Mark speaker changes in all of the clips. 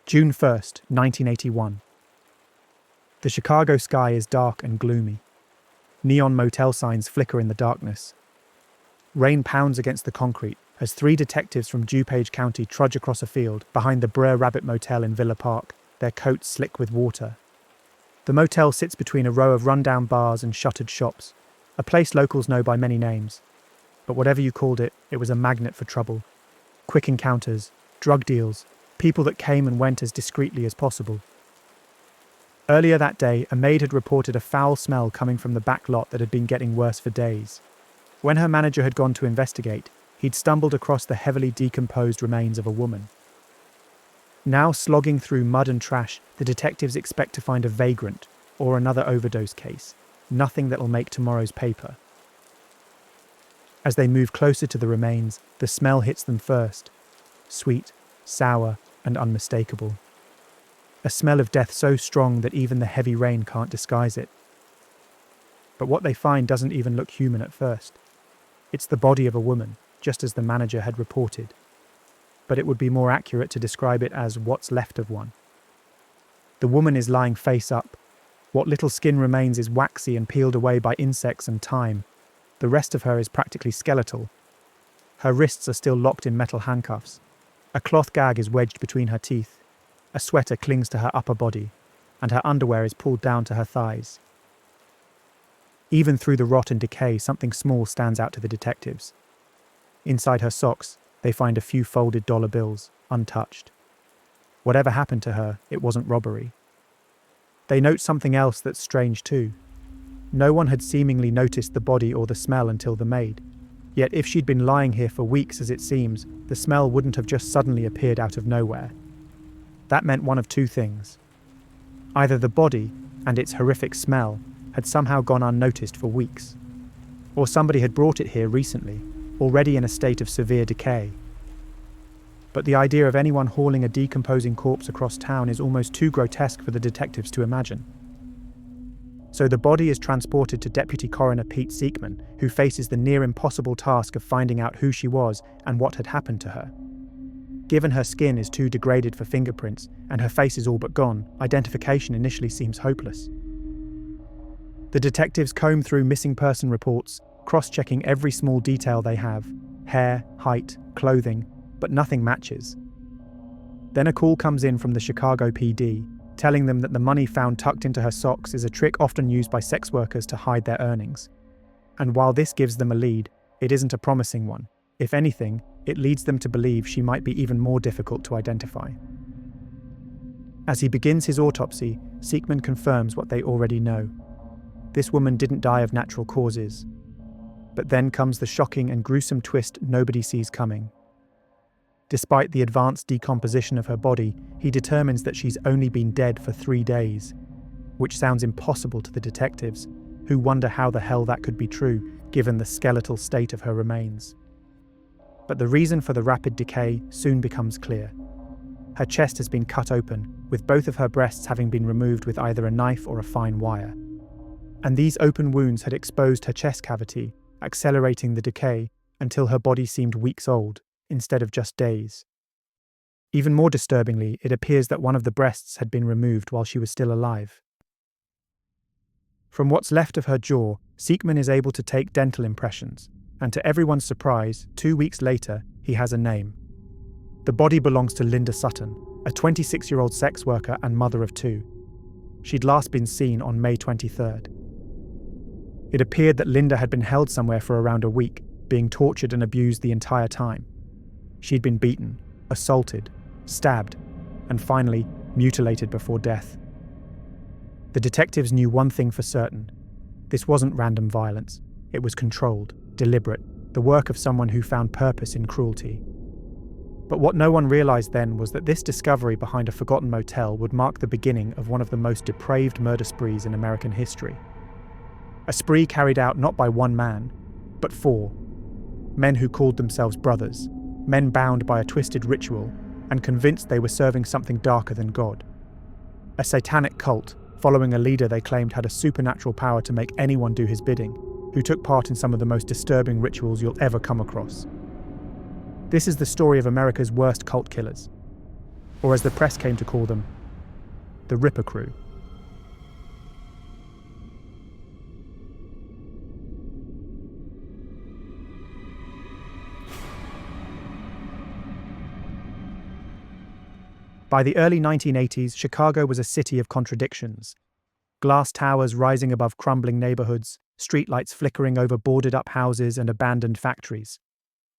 Speaker 1: June 1st, 1981. The Chicago sky is dark and gloomy. Neon motel signs flicker in the darkness. Rain pounds against the concrete as 3 detectives from DuPage County trudge across a field behind the Brer Rabbit Motel in Villa Park, their coats slick with water. The motel sits between a row of rundown bars and shuttered shops, a place locals know by many names. But whatever you called it, it was a magnet for trouble. Quick encounters, drug deals, people that came and went as discreetly as possible. Earlier that day, a maid had reported a foul smell coming from the back lot that had been getting worse for days. When her manager had gone to investigate, he'd stumbled across the heavily decomposed remains of a woman. Now slogging through mud and trash, the detectives expect to find a vagrant or another overdose case, nothing that'll make tomorrow's paper. As they move closer to the remains, the smell hits them first, sweet, sour, and unmistakable. A smell of death so strong that even the heavy rain can't disguise it. But what they find doesn't even look human at first. It's the body of a woman, just as the manager had reported. But it would be more accurate to describe it as what's left of one. The woman is lying face up. What little skin remains is waxy and peeled away by insects and time. The rest of her is practically skeletal. Her wrists are still locked in metal handcuffs. A cloth gag is wedged between her teeth. A sweater clings to her upper body, and her underwear is pulled down to her thighs. Even through the rot and decay, something small stands out to the detectives. Inside her socks, they find a few folded dollar bills, untouched. Whatever happened to her, it wasn't robbery. They note something else that's strange too. No one had seemingly noticed the body or the smell until the maid. Yet if she'd been lying here for weeks, as it seems, the smell wouldn't have just suddenly appeared out of nowhere. That meant one of two things. Either the body, and its horrific smell, had somehow gone unnoticed for weeks, or somebody had brought it here recently, already in a state of severe decay. But the idea of anyone hauling a decomposing corpse across town is almost too grotesque for the detectives to imagine. So the body is transported to Deputy Coroner Pete Siekman, who faces the near impossible task of finding out who she was and what had happened to her. Given her skin is too degraded for fingerprints and her face is all but gone, identification initially seems hopeless. The detectives comb through missing person reports, cross-checking every small detail they have: hair, height, clothing, but nothing matches. Then a call comes in from the Chicago PD, telling them that the money found tucked into her socks is a trick often used by sex workers to hide their earnings. And while this gives them a lead, it isn't a promising one. If anything, it leads them to believe she might be even more difficult to identify. As he begins his autopsy, Siekman confirms what they already know. This woman didn't die of natural causes. But then comes the shocking and gruesome twist nobody sees coming. Despite the advanced decomposition of her body, he determines that she's only been dead for 3 days, which sounds impossible to the detectives, who wonder how the hell that could be true, given the skeletal state of her remains. But the reason for the rapid decay soon becomes clear. Her chest has been cut open, with both of her breasts having been removed with either a knife or a fine wire. And these open wounds had exposed her chest cavity, accelerating the decay until her body seemed weeks old, instead of just days. Even more disturbingly, it appears that one of the breasts had been removed while she was still alive. From what's left of her jaw, Siekman is able to take dental impressions, and to everyone's surprise, 2 weeks later, he has a name. The body belongs to Linda Sutton, a 26-year-old sex worker and mother of 2. She'd last been seen on May 23rd. It appeared that Linda had been held somewhere for around a week, being tortured and abused the entire time. She'd been beaten, assaulted, stabbed, and finally mutilated before death. The detectives knew one thing for certain. This wasn't random violence. It was controlled, deliberate, the work of someone who found purpose in cruelty. But what no one realized then was that this discovery behind a forgotten motel would mark the beginning of one of the most depraved murder sprees in American history. A spree carried out not by one man, but 4. Men who called themselves brothers, men bound by a twisted ritual and convinced they were serving something darker than God. A satanic cult, following a leader they claimed had a supernatural power to make anyone do his bidding, who took part in some of the most disturbing rituals you'll ever come across. This is the story of America's worst cult killers. or as the press came to call them, the Ripper Crew. By the early 1980s, Chicago was a city of contradictions. Glass towers rising above crumbling neighborhoods, streetlights flickering over boarded-up houses and abandoned factories.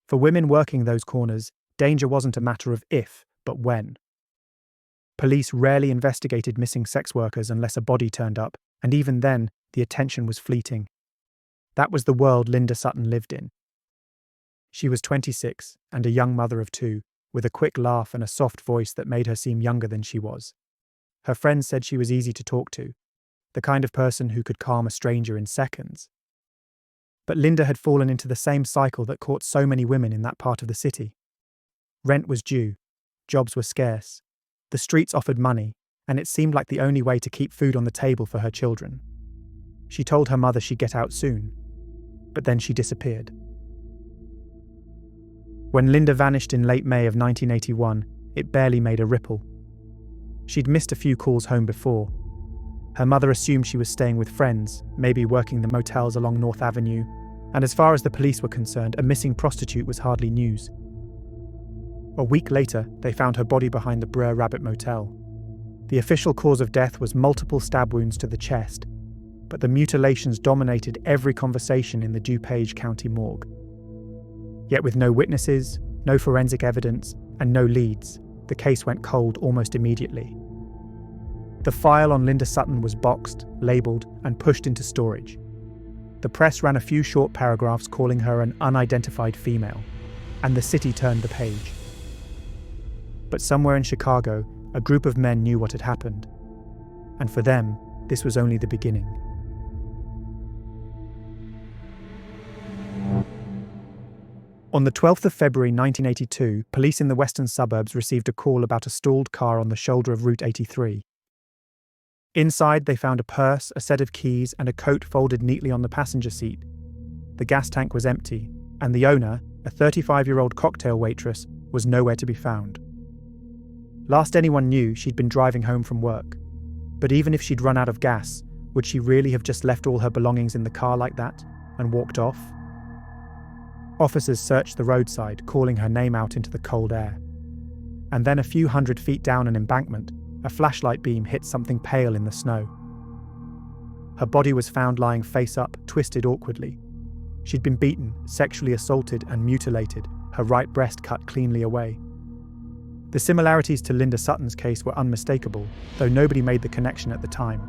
Speaker 1: For women working those corners, danger wasn't a matter of if, but when. Police rarely investigated missing sex workers unless a body turned up, and even then, the attention was fleeting. That was the world Linda Sutton lived in. She was 26 and a young mother of two, with a quick laugh and a soft voice that made her seem younger than she was. Her friends said she was easy to talk to, the kind of person who could calm a stranger in seconds. But Linda had fallen into the same cycle that caught so many women in that part of the city. Rent was due, jobs were scarce, the streets offered money, and it seemed like the only way to keep food on the table for her children. She told her mother she'd get out soon, but then she disappeared. When Linda vanished in late May of 1981, it barely made a ripple. She'd missed a few calls home before. Her mother assumed she was staying with friends, maybe working the motels along North Avenue, and as far as the police were concerned, a missing prostitute was hardly news. A week later, they found her body behind the Brer Rabbit Motel. The official cause of death was multiple stab wounds to the chest, but the mutilations dominated every conversation in the DuPage County morgue. Yet with no witnesses, no forensic evidence, and no leads, the case went cold almost immediately. The file on Linda Sutton was boxed, labelled, and pushed into storage. The press ran a few short paragraphs calling her an unidentified female, and the city turned the page. But somewhere in Chicago, a group of men knew what had happened, and for them, this was only the beginning. On the 12th of February 1982, police in the western suburbs received a call about a stalled car on the shoulder of Route 83. Inside, they found a purse, a set of keys, and a coat folded neatly on the passenger seat. The gas tank was empty, and the owner, a 35-year-old cocktail waitress, was nowhere to be found. Last anyone knew, she'd been driving home from work. But even if she'd run out of gas, would she really have just left all her belongings in the car like that and walked off? Officers searched the roadside, calling her name out into the cold air. And then a few hundred feet down an embankment, a flashlight beam hit something pale in the snow. Her body was found lying face up, twisted awkwardly. She'd been beaten, sexually assaulted, and mutilated, her right breast cut cleanly away. The similarities to Linda Sutton's case were unmistakable, though nobody made the connection at the time.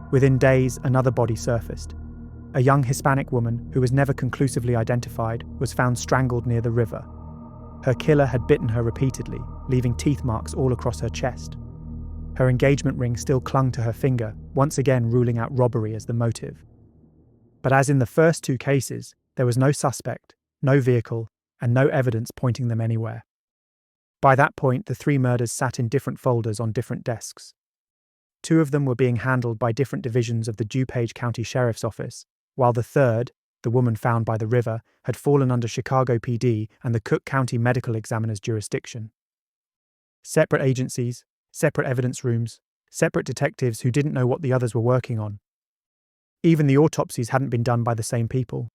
Speaker 1: Within days, another body surfaced. A young Hispanic woman, who was never conclusively identified, was found strangled near the river. Her killer had bitten her repeatedly, leaving teeth marks all across her chest. Her engagement ring still clung to her finger, once again ruling out robbery as the motive. But as in the first two cases, there was no suspect, no vehicle, and no evidence pointing them anywhere. By that point, the three murders sat in different folders on different desks. Two of them were being handled by different divisions of the DuPage County Sheriff's Office, while the third, the woman found by the river, had fallen under Chicago PD and the Cook County Medical Examiner's jurisdiction. Separate agencies, separate evidence rooms, separate detectives who didn't know what the others were working on. Even the autopsies hadn't been done by the same people.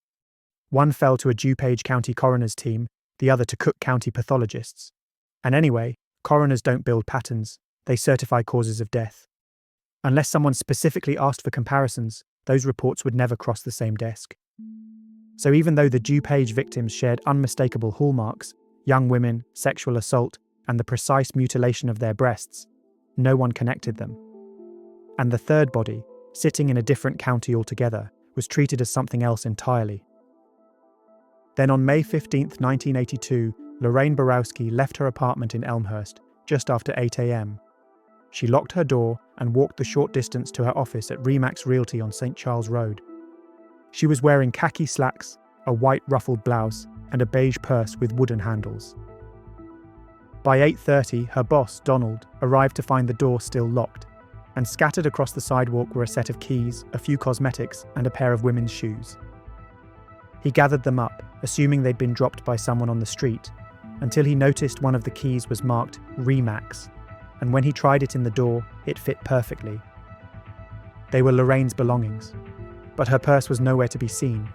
Speaker 1: One fell to a DuPage County coroner's team, the other to Cook County pathologists. And anyway, coroners don't build patterns, they certify causes of death. Unless someone specifically asked for comparisons, those reports would never cross the same desk. So even though the DuPage victims shared unmistakable hallmarks, young women, sexual assault, and the precise mutilation of their breasts, no one connected them. And the third body, sitting in a different county altogether, was treated as something else entirely. Then on May 15, 1982, Lorraine Borowski left her apartment in Elmhurst just after 8 a.m. She locked her door and walked the short distance to her office at Remax Realty on St. Charles Road. She was wearing khaki slacks, a white ruffled blouse, and a beige purse with wooden handles. By 8:30, her boss, Donald, arrived to find the door still locked, and scattered across the sidewalk were a set of keys, a few cosmetics, and a pair of women's shoes. He gathered them up, assuming they'd been dropped by someone on the street, until he noticed one of the keys was marked Remax, and when he tried it in the door, it fit perfectly. They were Lorraine's belongings, but her purse was nowhere to be seen,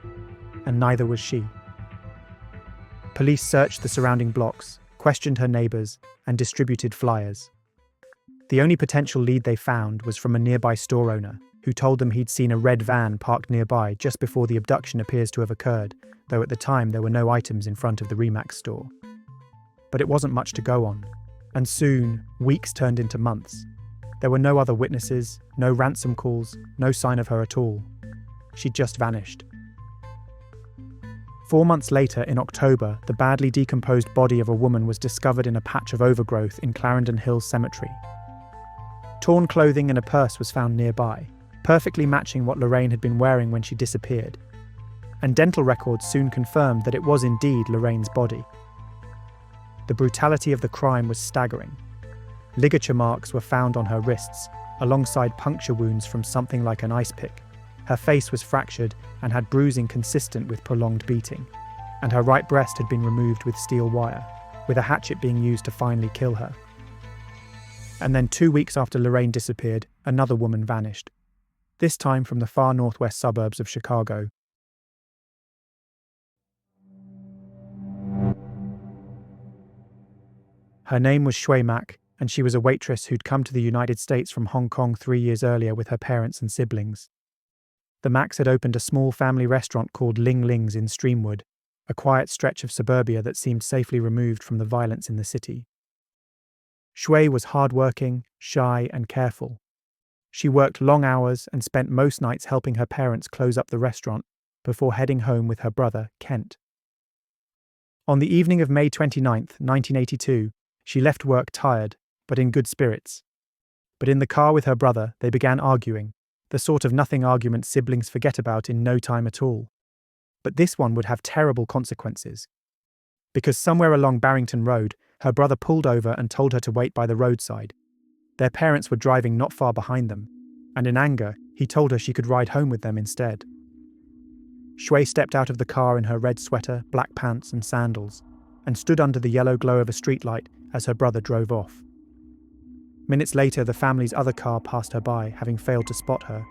Speaker 1: and neither was she. Police searched the surrounding blocks, questioned her neighbours, and distributed flyers. The only potential lead they found was from a nearby store owner, who told them he'd seen a red van parked nearby just before the abduction appears to have occurred, though at the time there were no items in front of the Remax store. But it wasn't much to go on, and soon, weeks turned into months. There were no other witnesses, no ransom calls, no sign of her at all. She'd just vanished. 4 months later, in October, the badly decomposed body of a woman was discovered in a patch of overgrowth in Clarendon Hills Cemetery. Torn clothing and a purse was found nearby, perfectly matching what Lorraine had been wearing when she disappeared. And dental records soon confirmed that it was indeed Lorraine's body. The brutality of the crime was staggering. Ligature marks were found on her wrists, alongside puncture wounds from something like an ice pick. Her face was fractured and had bruising consistent with prolonged beating, and her right breast had been removed with steel wire, with a hatchet being used to finally kill her. And then 2 weeks after Lorraine disappeared, another woman vanished, this time from the far northwest suburbs of Chicago. Her name was Shui Mak, and she was a waitress who'd come to the United States from Hong Kong 3 years earlier with her parents and siblings. The Maks had opened a small family restaurant called Ling Ling's in Streamwood, a quiet stretch of suburbia that seemed safely removed from the violence in the city. Shui was hardworking, shy, and careful. She worked long hours and spent most nights helping her parents close up the restaurant before heading home with her brother, Kent. On the evening of May 29, 1982, she left work tired, but in good spirits. But in the car with her brother, they began arguing, the sort of nothing argument siblings forget about in no time at all. But this one would have terrible consequences. Because somewhere along Barrington Road, her brother pulled over and told her to wait by the roadside. Their parents were driving not far behind them, and in anger, he told her she could ride home with them instead. Shui stepped out of the car in her red sweater, black pants, and sandals, and stood under the yellow glow of a streetlight as her brother drove off. Minutes later, the family's other car passed her by, having failed to spot her.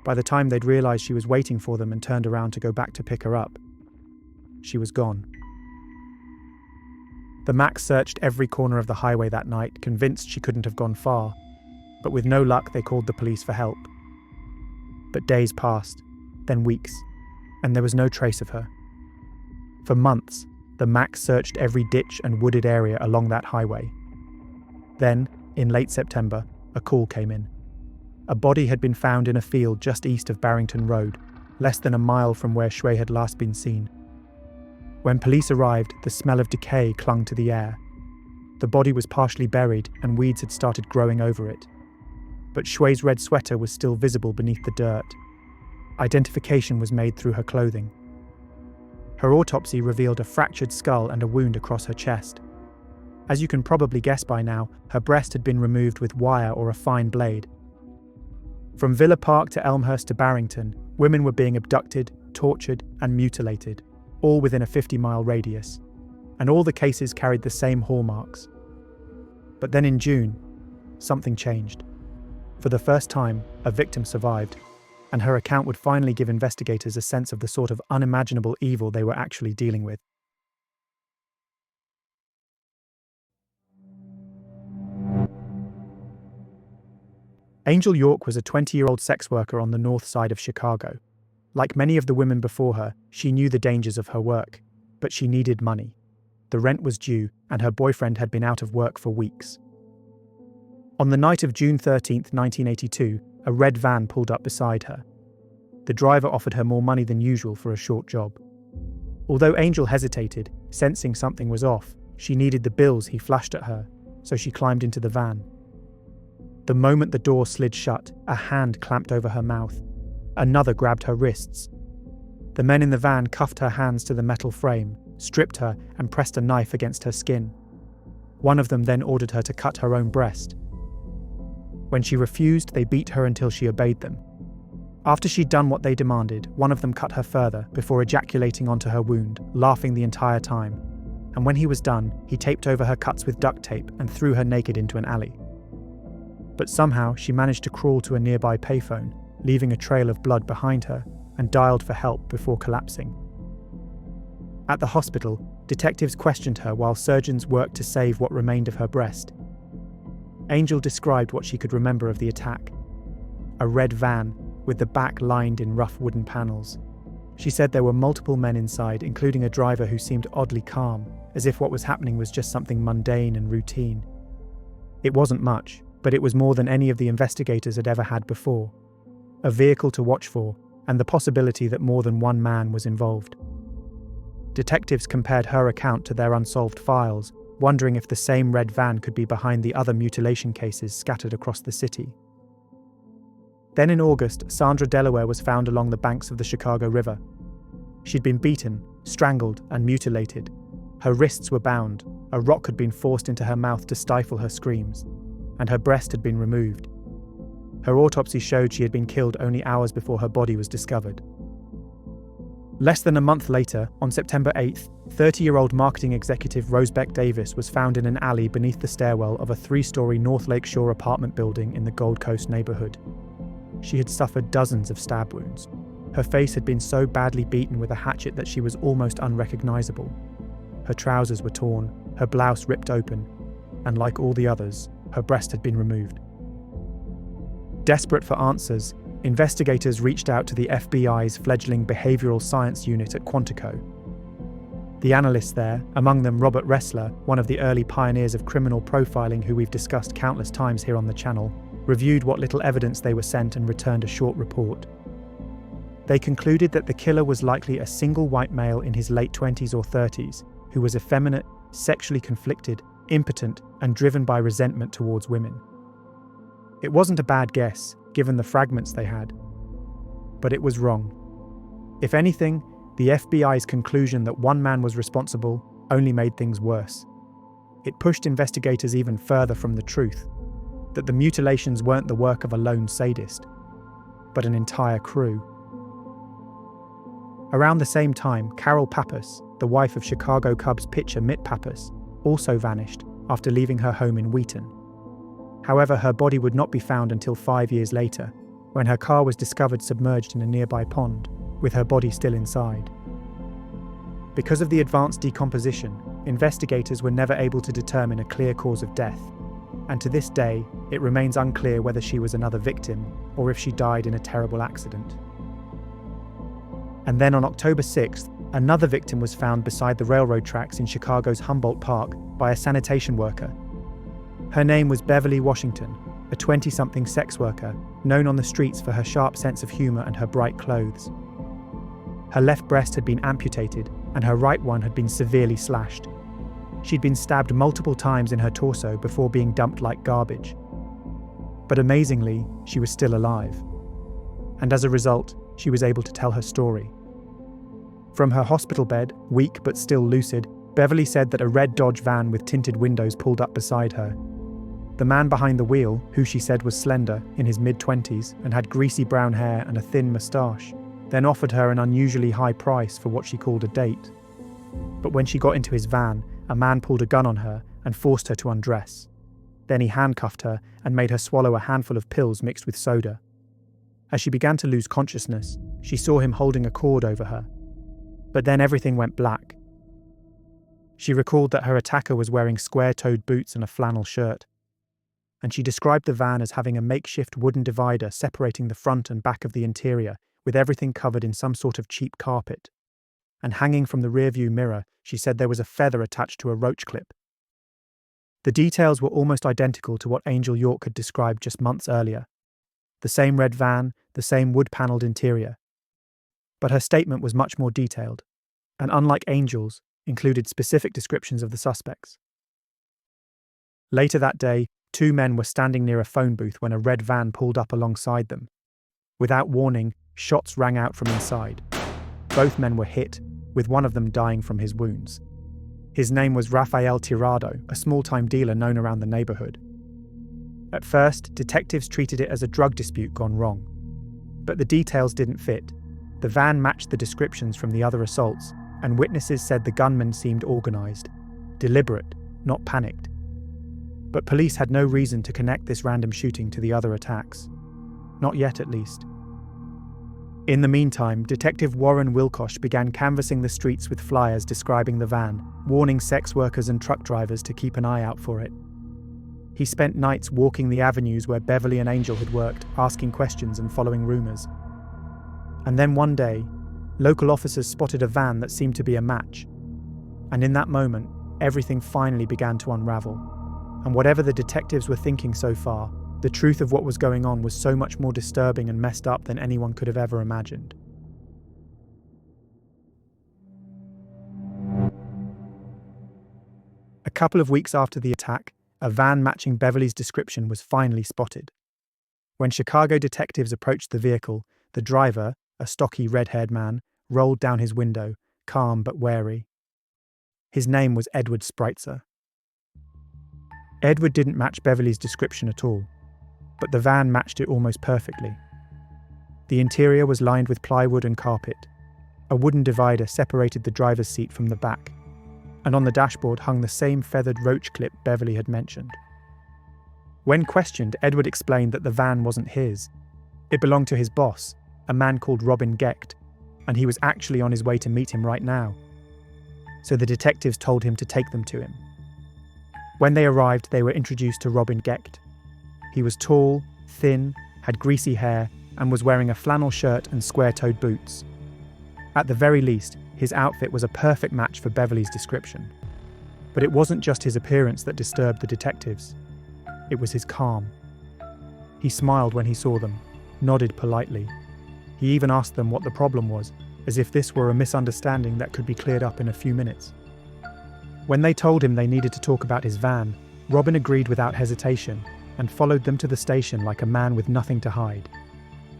Speaker 1: By the time they'd realised she was waiting for them and turned around to go back to pick her up, she was gone. The Maks searched every corner of the highway that night, convinced she couldn't have gone far, but with no luck they called the police for help. But days passed, then weeks, and there was no trace of her. For months, the Maks searched every ditch and wooded area along that highway. Then, in late September, a call came in. A body had been found in a field just east of Barrington Road, less than a mile from where Shui had last been seen. When police arrived, the smell of decay clung to the air. The body was partially buried and weeds had started growing over it. But Shui's red sweater was still visible beneath the dirt. Identification was made through her clothing. Her autopsy revealed a fractured skull and a wound across her chest. As you can probably guess by now, her breast had been removed with wire or a fine blade. From Villa Park to Elmhurst to Barrington, women were being abducted, tortured, and mutilated, all within a 50-mile radius, and all the cases carried the same hallmarks. But then in June, something changed. For the first time, a victim survived, and her account would finally give investigators a sense of the sort of unimaginable evil they were actually dealing with. Angel York was a 20-year-old sex worker on the north side of Chicago. Like many of the women before her, she knew the dangers of her work, but she needed money. The rent was due, and her boyfriend had been out of work for weeks. On the night of June 13, 1982, a red van pulled up beside her. The driver offered her more money than usual for a short job. Although Angel hesitated, sensing something was off, she needed the bills he flashed at her, so she climbed into the van. The moment the door slid shut, a hand clamped over her mouth. Another grabbed her wrists. The men in the van cuffed her hands to the metal frame, stripped her, and pressed a knife against her skin. One of them then ordered her to cut her own breast. When she refused, they beat her until she obeyed them. After she'd done what they demanded, one of them cut her further before ejaculating onto her wound, laughing the entire time. and when he was done, he taped over her cuts with duct tape and threw her naked into an alley. But somehow she managed to crawl to a nearby payphone, leaving a trail of blood behind her, and dialed for help before collapsing. At the hospital, detectives questioned her while surgeons worked to save what remained of her breast. Angel described what she could remember of the attack: a red van with the back lined in rough wooden panels. She said there were multiple men inside, including a driver who seemed oddly calm, as if what was happening was just something mundane and routine. It wasn't much, but it was more than any of the investigators had ever had before. A vehicle to watch for, and the possibility that more than one man was involved. Detectives compared her account to their unsolved files, wondering if the same red van could be behind the other mutilation cases scattered across the city. Then in August, Sandra Delaware was found along the banks of the Chicago River. She'd been beaten, strangled, and mutilated. Her wrists were bound, a rock had been forced into her mouth to stifle her screams, and her breast had been removed. Her autopsy showed she had been killed only hours before her body was discovered. Less than a month later, on September 8th, 30-year-old marketing executive Rosebeck Davis was found in an alley beneath the stairwell of a 3-story North Lake Shore apartment building in the Gold Coast neighborhood. She had suffered dozens of stab wounds. Her face had been so badly beaten with a hatchet that she was almost unrecognizable. Her trousers were torn, her blouse ripped open, and like all the others, her breast had been removed. Desperate for answers, investigators reached out to the FBI's fledgling behavioral science unit at Quantico. The analysts there, among them Robert Ressler, one of the early pioneers of criminal profiling who we've discussed countless times here on the channel, reviewed what little evidence they were sent and returned a short report. They concluded that the killer was likely a single white male in his late 20s or 30s, who was effeminate, sexually conflicted, impotent, and driven by resentment towards women. It wasn't a bad guess, given the fragments they had. But it was wrong. If anything, the FBI's conclusion that one man was responsible only made things worse. It pushed investigators even further from the truth, that the mutilations weren't the work of a lone sadist, but an entire crew. Around the same time, Carol Pappas, the wife of Chicago Cubs pitcher Mitt Pappas, also vanished after leaving her home in Wheaton. However, her body would not be found until 5 years later, when her car was discovered submerged in a nearby pond, with her body still inside. Because of the advanced decomposition, investigators were never able to determine a clear cause of death, and to this day, it remains unclear whether she was another victim or if she died in a terrible accident. And then on October 6th, another victim was found beside the railroad tracks in Chicago's Humboldt Park by a sanitation worker. Her name was Beverly Washington, a 20-something sex worker, known on the streets for her sharp sense of humor and her bright clothes. Her left breast had been amputated, and her right one had been severely slashed. She'd been stabbed multiple times in her torso before being dumped like garbage. But amazingly, she was still alive. And as a result, she was able to tell her story. From her hospital bed, weak but still lucid, Beverly said that a red Dodge van with tinted windows pulled up beside her. The man behind the wheel, who she said was slender, in his mid-20s, and had greasy brown hair and a thin moustache, then offered her an unusually high price for what she called a date. But when she got into his van, a man pulled a gun on her and forced her to undress. Then he handcuffed her and made her swallow a handful of pills mixed with soda. As she began to lose consciousness, she saw him holding a cord over her. But then everything went black. She recalled that her attacker was wearing square-toed boots and a flannel shirt. And she described the van as having a makeshift wooden divider separating the front and back of the interior, with everything covered in some sort of cheap carpet. And hanging from the rearview mirror, she said there was a feather attached to a roach clip. The details were almost identical to what Angel York had described just months earlier. The same red van, the same wood-panelled interior. But her statement was much more detailed, and unlike Angel's, included specific descriptions of the suspects. Later that day, 2 men were standing near a phone booth when a red van pulled up alongside them. Without warning, shots rang out from inside. Both men were hit, with one of them dying from his wounds. His name was Rafael Tirado, a small-time dealer known around the neighborhood. At first, detectives treated it as a drug dispute gone wrong. But the details didn't fit. The van matched the descriptions from the other assaults, and witnesses said the gunman seemed organized, deliberate, not panicked. But police had no reason to connect this random shooting to the other attacks. Not yet, at least. In the meantime, Detective Warren Wilcosh began canvassing the streets with flyers describing the van, warning sex workers and truck drivers to keep an eye out for it. He spent nights walking the avenues where Beverly and Angel had worked, asking questions and following rumours. And then one day, local officers spotted a van that seemed to be a match. And in that moment, everything finally began to unravel. And whatever the detectives were thinking so far, the truth of what was going on was so much more disturbing and messed up than anyone could have ever imagined. A couple of weeks after the attack, a van matching Beverly's description was finally spotted. When Chicago detectives approached the vehicle, the driver, a stocky red-haired man, rolled down his window, calm but wary. His name was Edward Spreitzer. Edward didn't match Beverly's description at all, but the van matched it almost perfectly. The interior was lined with plywood and carpet. A wooden divider separated the driver's seat from the back, and on the dashboard hung the same feathered roach clip Beverly had mentioned. When questioned, Edward explained that the van wasn't his. It belonged to his boss, a man called Robin Gecht, and he was actually on his way to meet him right now. So the detectives told him to take them to him. When they arrived, they were introduced to Robin Gecht. He was tall, thin, had greasy hair, and was wearing a flannel shirt and square-toed boots. At the very least, his outfit was a perfect match for Beverly's description. But it wasn't just his appearance that disturbed the detectives. It was his calm. He smiled when he saw them, nodded politely. He even asked them what the problem was, as if this were a misunderstanding that could be cleared up in a few minutes. When they told him they needed to talk about his van, Robin agreed without hesitation and followed them to the station like a man with nothing to hide.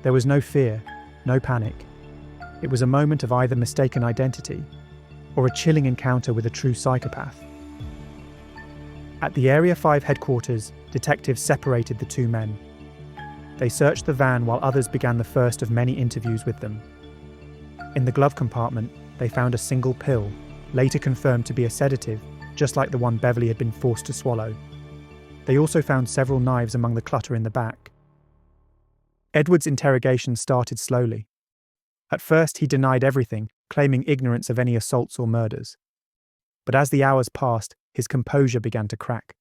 Speaker 1: There was no fear, no panic. It was a moment of either mistaken identity or a chilling encounter with a true psychopath. At the Area 5 headquarters, detectives separated the two men. They searched the van while others began the first of many interviews with them. In the glove compartment, they found a single pill, later confirmed to be a sedative, just like the one Beverly had been forced to swallow. They also found several knives among the clutter in the back. Edward's interrogation started slowly. At first, he denied everything, claiming ignorance of any assaults or murders. But as the hours passed, his composure began to crack.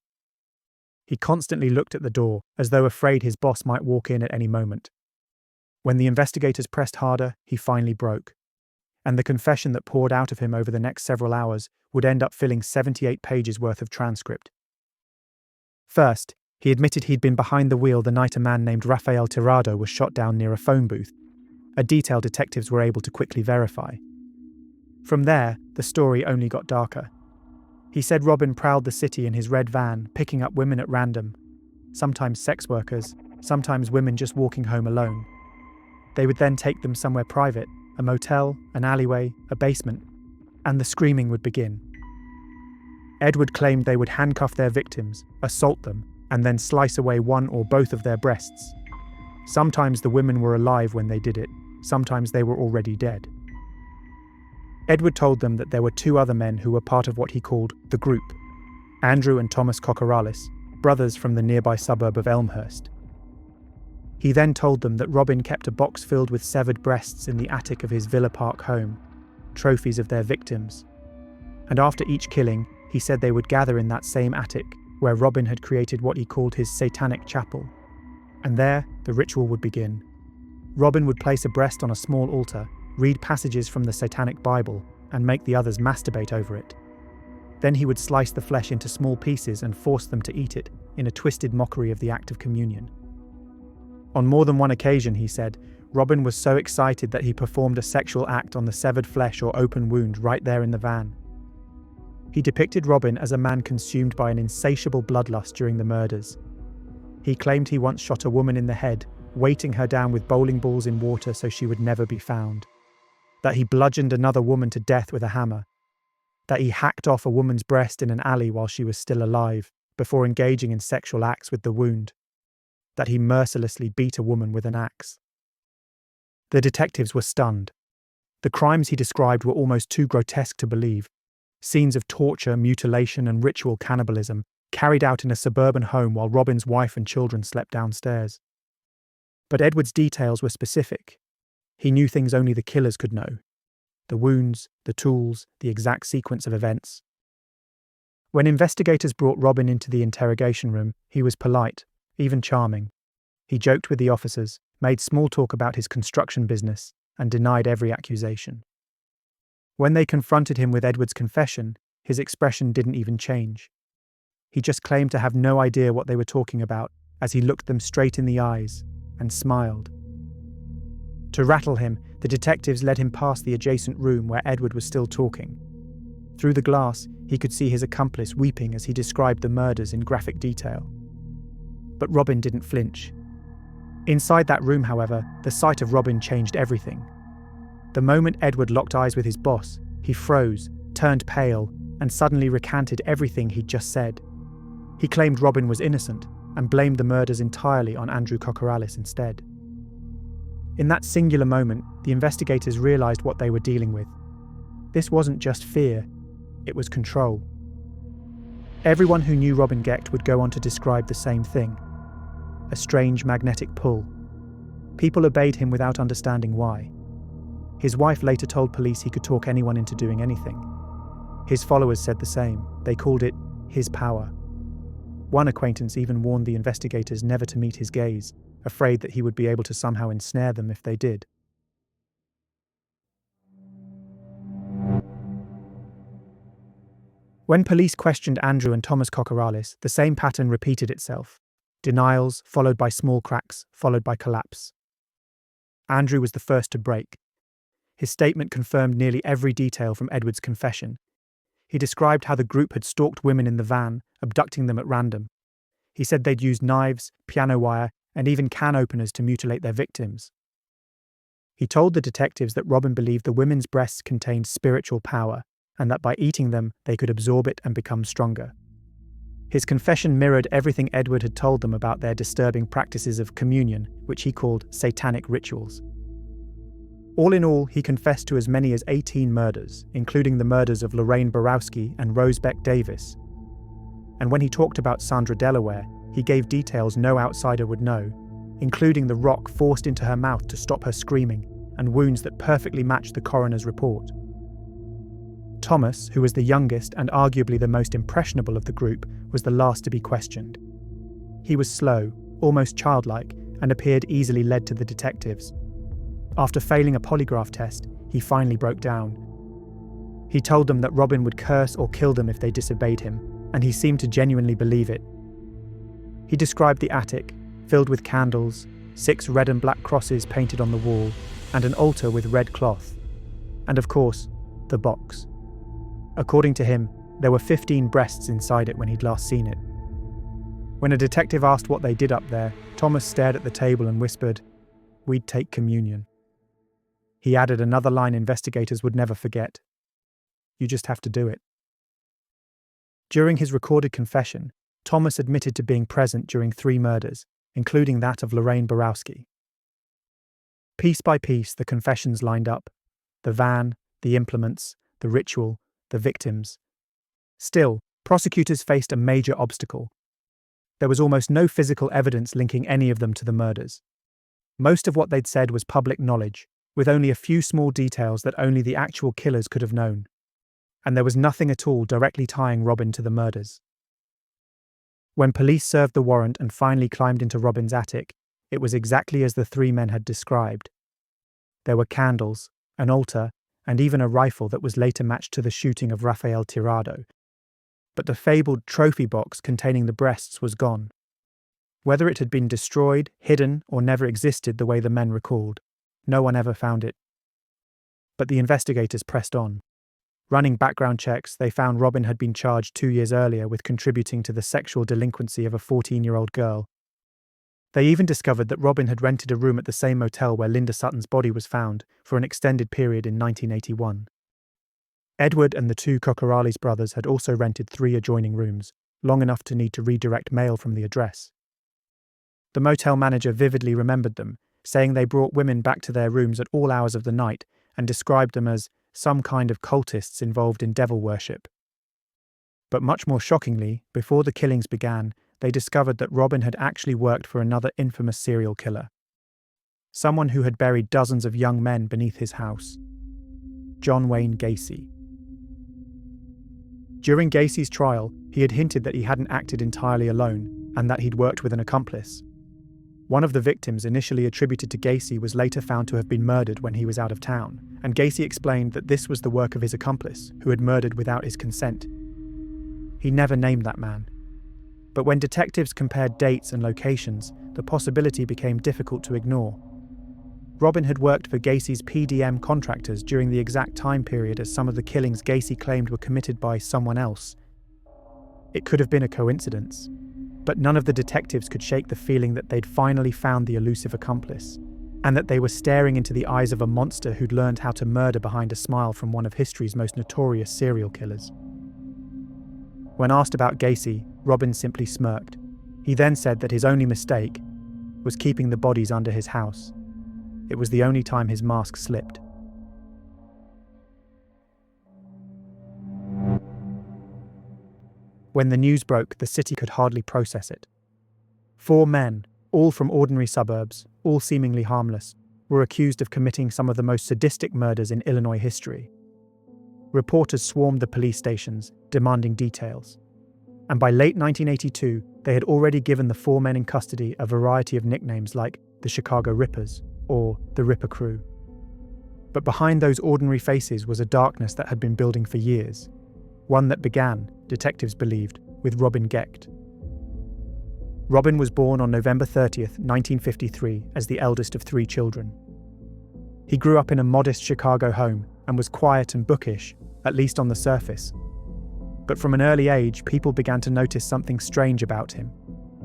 Speaker 1: He constantly looked at the door, as though afraid his boss might walk in at any moment. When the investigators pressed harder, he finally broke. And the confession that poured out of him over the next several hours would end up filling 78 pages worth of transcript. First, he admitted he'd been behind the wheel the night a man named Rafael Tirado was shot down near a phone booth, a detail detectives were able to quickly verify. From there, the story only got darker. He said Robin prowled the city in his red van, picking up women at random, sometimes sex workers, sometimes women just walking home alone. They would then take them somewhere private, a motel, an alleyway, a basement, and the screaming would begin. Edward claimed they would handcuff their victims, assault them, and then slice away one or both of their breasts. Sometimes the women were alive when they did it, sometimes they were already dead. Edward told them that there were two other men who were part of what he called the group, Andrew and Thomas Kokoraleis, brothers from the nearby suburb of Elmhurst. He then told them that Robin kept a box filled with severed breasts in the attic of his Villa Park home, trophies of their victims. And after each killing, he said they would gather in that same attic, where Robin had created what he called his satanic chapel. And there, the ritual would begin. Robin would place a breast on a small altar, read passages from the Satanic Bible, and make the others masturbate over it. Then he would slice the flesh into small pieces and force them to eat it, in a twisted mockery of the act of communion. On more than one occasion, he said, Robin was so excited that he performed a sexual act on the severed flesh or open wound right there in the van. He depicted Robin as a man consumed by an insatiable bloodlust during the murders. He claimed he once shot a woman in the head, weighting her down with bowling balls in water so she would never be found. That he bludgeoned another woman to death with a hammer. That he hacked off a woman's breast in an alley while she was still alive, before engaging in sexual acts with the wound. That he mercilessly beat a woman with an axe. The detectives were stunned. The crimes he described were almost too grotesque to believe. scenes of torture, mutilation, and ritual cannibalism carried out in a suburban home while Robin's wife and children slept downstairs. But Edward's details were specific. He knew things only the killers could know: the wounds, the tools, the exact sequence of events. When investigators brought Robin into the interrogation room, he was polite, even charming. He joked with the officers, made small talk about his construction business, and denied every accusation. When they confronted him with Edward's confession, his expression didn't even change. He just claimed to have no idea what they were talking about as he looked them straight in the eyes and smiled. To rattle him, the detectives led him past the adjacent room where Edward was still talking. Through the glass, he could see his accomplice weeping as he described the murders in graphic detail. But Robin didn't flinch. Inside that room, however, the sight of Robin changed everything. The moment Edward locked eyes with his boss, he froze, turned pale, and suddenly recanted everything he'd just said. He claimed Robin was innocent and blamed the murders entirely on Andrew Kokoraleis instead. In that singular moment, the investigators realized what they were dealing with. This wasn't just fear, it was control. Everyone who knew Robin Gecht would go on to describe the same thing: a strange magnetic pull. People obeyed him without understanding why. His wife later told police he could talk anyone into doing anything. His followers said the same. They called it his power. One acquaintance even warned the investigators never to meet his gaze, afraid that he would be able to somehow ensnare them if they did. When police questioned Andrew and Thomas Kokoraleis, the same pattern repeated itself: denials, followed by small cracks, followed by collapse. Andrew was the first to break. His statement confirmed nearly every detail from Edward's confession. He described how the group had stalked women in the van, abducting them at random. He said they'd used knives, piano wire, and even can openers to mutilate their victims. He told the detectives that Robin believed the women's breasts contained spiritual power, and that by eating them they could absorb it and become stronger. His confession mirrored everything Edward had told them about their disturbing practices of communion, which he called satanic rituals. All in all, he confessed to as many as 18 murders, including the murders of Lorraine Borowski and Rosebeck Davis. And when he talked about Sandra Delaware, he gave details no outsider would know, including the rock forced into her mouth to stop her screaming, and wounds that perfectly matched the coroner's report. Thomas, who was the youngest and arguably the most impressionable of the group, was the last to be questioned. He was slow, almost childlike, and appeared easily led to the detectives. After failing a polygraph test, he finally broke down. He told them that Robin would curse or kill them if they disobeyed him, and he seemed to genuinely believe it. He described the attic, filled with candles, 6 red and black crosses painted on the wall, and an altar with red cloth. And of course, the box. According to him, there were 15 breasts inside it when he'd last seen it. When a detective asked what they did up there, Thomas stared at the table and whispered, "We'd take communion." He added another line investigators would never forget: "You just have to do it." During his recorded confession, Thomas admitted to being present during 3 murders, including that of Lorraine Borowski. Piece by piece, the confessions lined up: the van, the implements, the ritual, the victims. Still, prosecutors faced a major obstacle. There was almost no physical evidence linking any of them to the murders. Most of what they'd said was public knowledge, with only a few small details that only the actual killers could have known. And there was nothing at all directly tying Robin to the murders. When police served the warrant and finally climbed into Robin's attic, it was exactly as the 3 men had described. There were candles, an altar, and even a rifle that was later matched to the shooting of Rafael Tirado. But the fabled trophy box containing the breasts was gone. Whether it had been destroyed, hidden, or never existed the way the men recalled, no one ever found it. But the investigators pressed on. Running background checks, they found Robin had been charged 2 years earlier with contributing to the sexual delinquency of a 14-year-old girl. They even discovered that Robin had rented a room at the same motel where Linda Sutton's body was found for an extended period in 1981. Edward and the 2 Kokoraleis brothers had also rented 3 adjoining rooms, long enough to need to redirect mail from the address. The motel manager vividly remembered them, saying they brought women back to their rooms at all hours of the night and described them as some kind of cultists involved in devil worship. But much more shockingly, before the killings began, they discovered that Robin had actually worked for another infamous serial killer. Someone who had buried dozens of young men beneath his house. John Wayne Gacy. During Gacy's trial, he had hinted that he hadn't acted entirely alone and that he'd worked with an accomplice. One of the victims initially attributed to Gacy was later found to have been murdered when he was out of town, and Gacy explained that this was the work of his accomplice, who had murdered without his consent. He never named that man. But when detectives compared dates and locations, the possibility became difficult to ignore. Robin had worked for Gacy's PDM contractors during the exact time period as some of the killings Gacy claimed were committed by someone else. It could have been a coincidence, but none of the detectives could shake the feeling that they'd finally found the elusive accomplice, and that they were staring into the eyes of a monster who'd learned how to murder behind a smile from one of history's most notorious serial killers. When asked about Gacy, Robin simply smirked. He then said that his only mistake was keeping the bodies under his house. It was the only time his mask slipped. When the news broke, the city could hardly process it. 4 men, all from ordinary suburbs, all seemingly harmless, were accused of committing some of the most sadistic murders in Illinois history. Reporters swarmed the police stations, demanding details. And by late 1982, they had already given the 4 men in custody a variety of nicknames like the Chicago Rippers or the Ripper Crew. But behind those ordinary faces was a darkness that had been building for years. One that began, detectives believed, with Robin Gecht. Robin was born on November 30th, 1953, as the eldest of 3 children. He grew up in a modest Chicago home and was quiet and bookish, at least on the surface. But from an early age, people began to notice something strange about him.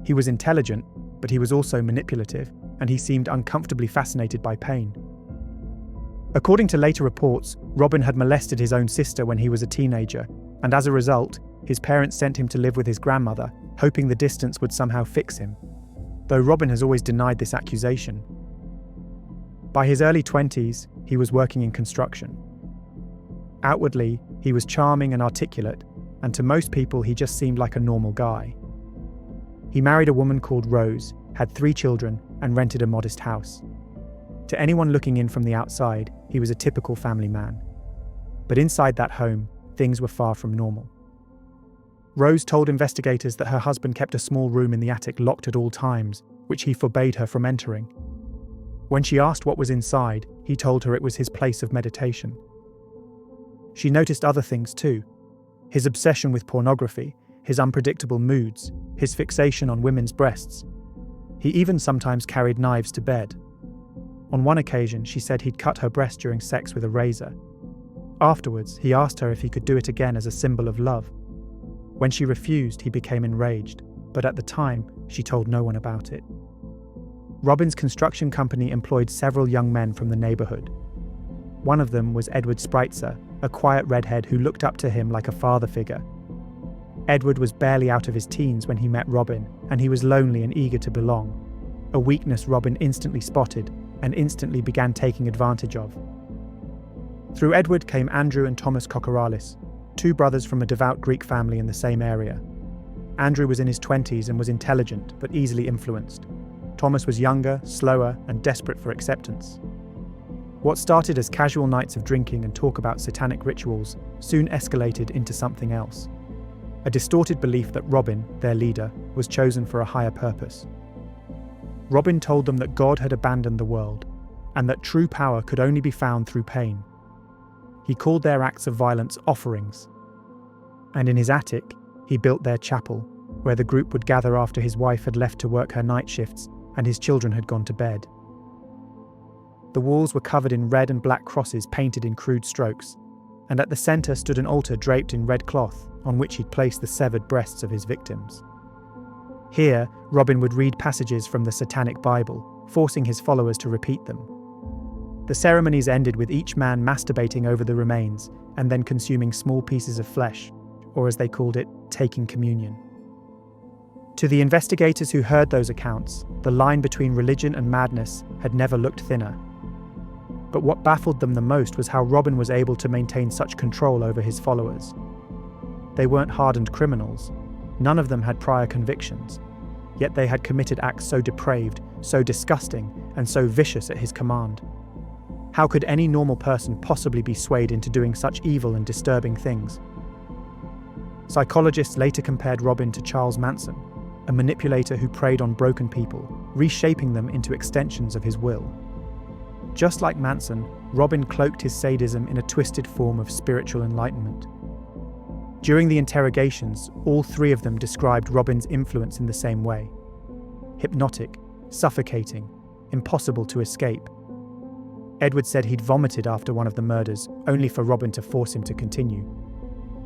Speaker 1: He was intelligent, but he was also manipulative, and he seemed uncomfortably fascinated by pain. According to later reports, Robin had molested his own sister when he was a teenager, and as a result, his parents sent him to live with his grandmother, hoping the distance would somehow fix him, though Robin has always denied this accusation. By his early 20s, he was working in construction. Outwardly, he was charming and articulate, and to most people he just seemed like a normal guy. He married a woman called Rose, had 3 children, and rented a modest house. To anyone looking in from the outside, he was a typical family man. But inside that home, things were far from normal. Rose told investigators that her husband kept a small room in the attic locked at all times, which he forbade her from entering. When she asked what was inside, he told her it was his place of meditation. She noticed other things too: his obsession with pornography, his unpredictable moods, his fixation on women's breasts. He even sometimes carried knives to bed. On one occasion, she said he'd cut her breast during sex with a razor. Afterwards, he asked her if he could do it again as a symbol of love. When she refused, he became enraged, but at the time, she told no one about it. Robin's construction company employed several young men from the neighborhood. One of them was Edward Spreitzer, a quiet redhead who looked up to him like a father figure. Edward was barely out of his teens when he met Robin, and he was lonely and eager to belong, a weakness Robin instantly spotted and instantly began taking advantage of. Through Edward came Andrew and Thomas Kokoraleis, 2 brothers from a devout Greek family in the same area. Andrew was in his 20s and was intelligent but easily influenced. Thomas was younger, slower, and desperate for acceptance. What started as casual nights of drinking and talk about satanic rituals soon escalated into something else. A distorted belief that Robin, their leader, was chosen for a higher purpose. Robin told them that God had abandoned the world, and that true power could only be found through pain. He called their acts of violence offerings. And in his attic, he built their chapel, where the group would gather after his wife had left to work her night shifts and his children had gone to bed. The walls were covered in red and black crosses painted in crude strokes, and at the centre stood an altar draped in red cloth on which he'd placed the severed breasts of his victims. Here, Robin would read passages from the Satanic Bible, forcing his followers to repeat them. The ceremonies ended with each man masturbating over the remains and then consuming small pieces of flesh, or as they called it, taking communion. To the investigators who heard those accounts, the line between religion and madness had never looked thinner. But what baffled them the most was how Robin was able to maintain such control over his followers. They weren't hardened criminals. None of them had prior convictions. Yet they had committed acts so depraved, so disgusting, and so vicious at his command. How could any normal person possibly be swayed into doing such evil and disturbing things? Psychologists later compared Robin to Charles Manson, a manipulator who preyed on broken people, reshaping them into extensions of his will. Just like Manson, Robin cloaked his sadism in a twisted form of spiritual enlightenment. During the interrogations, all three of them described Robin's influence in the same way: hypnotic, suffocating, impossible to escape. Edward said he'd vomited after one of the murders, only for Robin to force him to continue.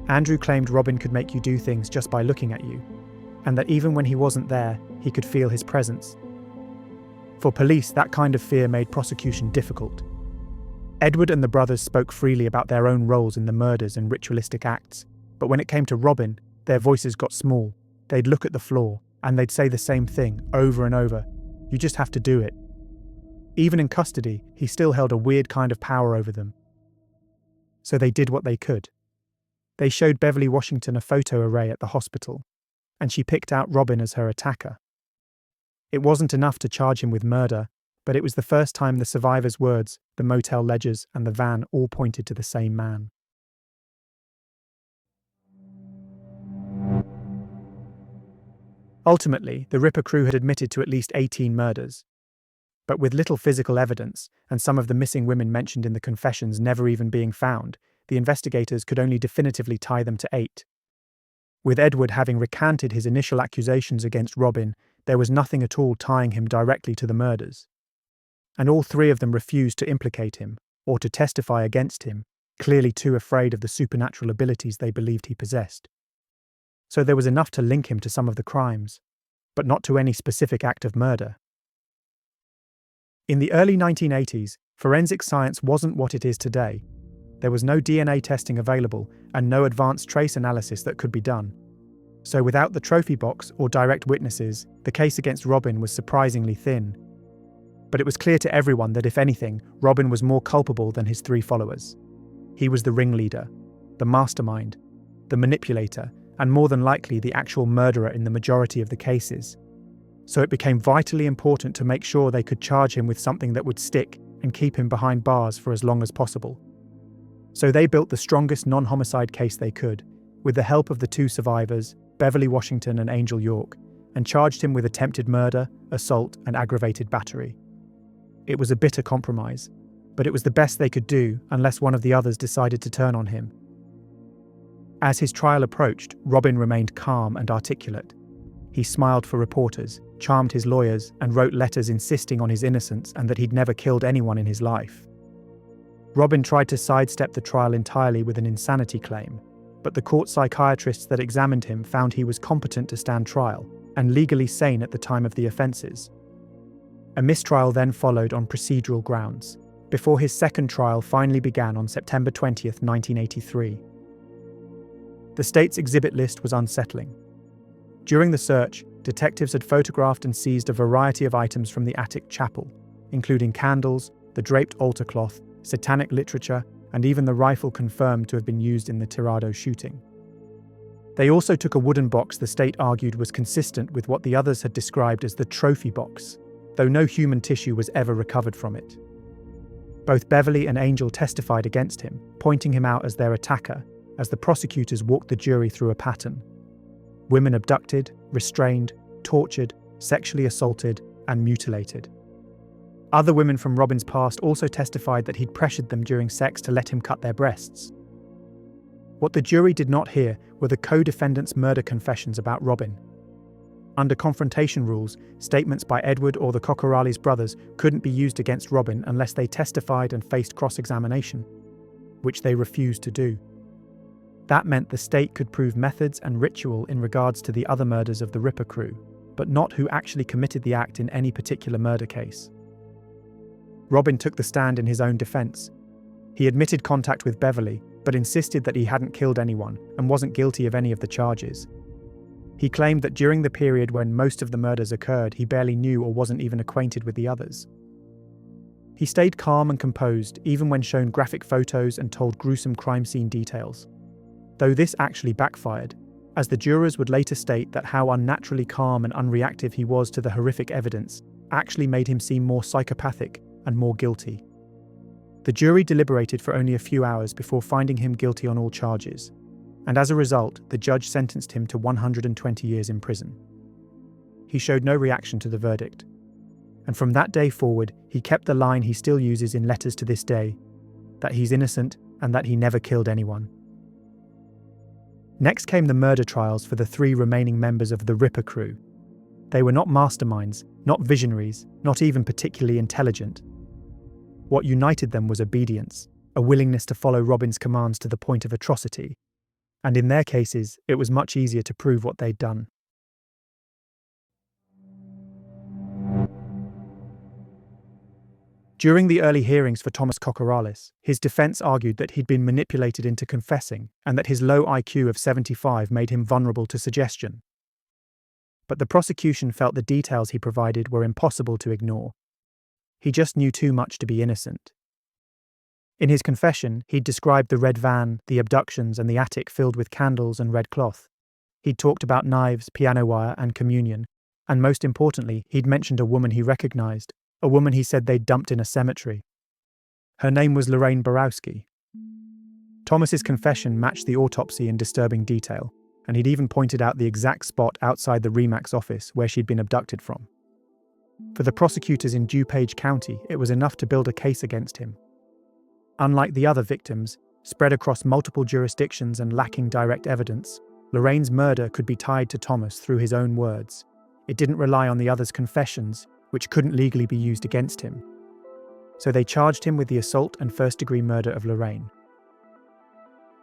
Speaker 1: Andrew claimed Robin could make you do things just by looking at you, and that even when he wasn't there, he could feel his presence. For police, that kind of fear made prosecution difficult. Edward and the brothers spoke freely about their own roles in the murders and ritualistic acts, but when it came to Robin, their voices got small. They'd look at the floor, and they'd say the same thing over and over: "You just have to do it." Even in custody, he still held a weird kind of power over them. So they did what they could. They showed Beverly Washington a photo array at the hospital, and she picked out Robin as her attacker. It wasn't enough to charge him with murder, but it was the first time the survivors' words, the motel ledgers, and the van all pointed to the same man. Ultimately, the Ripper crew had admitted to at least 18 murders. But with little physical evidence, and some of the missing women mentioned in the confessions never even being found, the investigators could only definitively tie them to 8. With Edward having recanted his initial accusations against Robin, there was nothing at all tying him directly to the murders. And all three of them refused to implicate him, or to testify against him, clearly too afraid of the supernatural abilities they believed he possessed. So there was enough to link him to some of the crimes, but not to any specific act of murder. In the early 1980s, forensic science wasn't what it is today. There was no DNA testing available and no advanced trace analysis that could be done. So without the trophy box or direct witnesses, the case against Robin was surprisingly thin. But it was clear to everyone that if anything, Robin was more culpable than his 3 followers. He was the ringleader, the mastermind, the manipulator, and more than likely the actual murderer in the majority of the cases. So it became vitally important to make sure they could charge him with something that would stick and keep him behind bars for as long as possible. So they built the strongest non-homicide case they could, with the help of the 2 survivors, Beverly Washington and Angel York, and charged him with attempted murder, assault, and aggravated battery. It was a bitter compromise, but it was the best they could do unless one of the others decided to turn on him. As his trial approached, Robin remained calm and articulate. He smiled for reporters, charmed his lawyers, and wrote letters insisting on his innocence and that he'd never killed anyone in his life. Robin tried to sidestep the trial entirely with an insanity claim, but the court psychiatrists that examined him found he was competent to stand trial and legally sane at the time of the offences. A mistrial then followed on procedural grounds, before his second trial finally began on September 20th, 1983. The state's exhibit list was unsettling. During the search, detectives had photographed and seized a variety of items from the attic chapel, including candles, the draped altar cloth, satanic literature, and even the rifle confirmed to have been used in the Tirado shooting. They also took a wooden box the state argued was consistent with what the others had described as the trophy box, though no human tissue was ever recovered from it. Both Beverly and Angel testified against him, pointing him out as their attacker, as the prosecutors walked the jury through a pattern. Women abducted, restrained, tortured, sexually assaulted, and mutilated. Other women from Robin's past also testified that he'd pressured them during sex to let him cut their breasts. What the jury did not hear were the co-defendants' murder confessions about Robin. Under confrontation rules, statements by Edward or the Kokoraleis brothers couldn't be used against Robin unless they testified and faced cross-examination, which they refused to do. That meant the state could prove methods and ritual in regards to the other murders of the Ripper crew, but not who actually committed the act in any particular murder case. Robin took the stand in his own defense. He admitted contact with Beverly, but insisted that he hadn't killed anyone and wasn't guilty of any of the charges. He claimed that during the period when most of the murders occurred, he barely knew or wasn't even acquainted with the others. He stayed calm and composed, even when shown graphic photos and told gruesome crime scene details. though this actually backfired, as the jurors would later state that how unnaturally calm and unreactive he was to the horrific evidence actually made him seem more psychopathic and more guilty. The jury deliberated for only a few hours before finding him guilty on all charges, and as a result, the judge sentenced him to 120 years in prison. He showed no reaction to the verdict, and from that day forward, he kept the line he still uses in letters to this day, that he's innocent and that he never killed anyone. Next came the murder trials for the 3 remaining members of the Ripper crew. They were not masterminds, not visionaries, not even particularly intelligent. What united them was obedience, a willingness to follow Robin's commands to the point of atrocity, and in their cases, it was much easier to prove what they'd done. During the early hearings for Thomas Kokoraleis, his defense argued that he'd been manipulated into confessing and that his low IQ of 75 made him vulnerable to suggestion. But the prosecution felt the details he provided were impossible to ignore. He just knew too much to be innocent. In his confession, he'd described the red van, the abductions, and the attic filled with candles and red cloth. He'd talked about knives, piano wire, and communion, and most importantly, he'd mentioned a woman he recognized, a woman he said they'd dumped in a cemetery. Her name was Lorraine Borowski. Thomas's confession matched the autopsy in disturbing detail, and he'd even pointed out the exact spot outside the Remax office where she'd been abducted from. For the prosecutors in DuPage County, it was enough to build a case against him. Unlike the other victims, spread across multiple jurisdictions and lacking direct evidence, Lorraine's murder could be tied to Thomas through his own words. It didn't rely on the others' confessions, which couldn't legally be used against him. So they charged him with the assault and first-degree murder of Lorraine.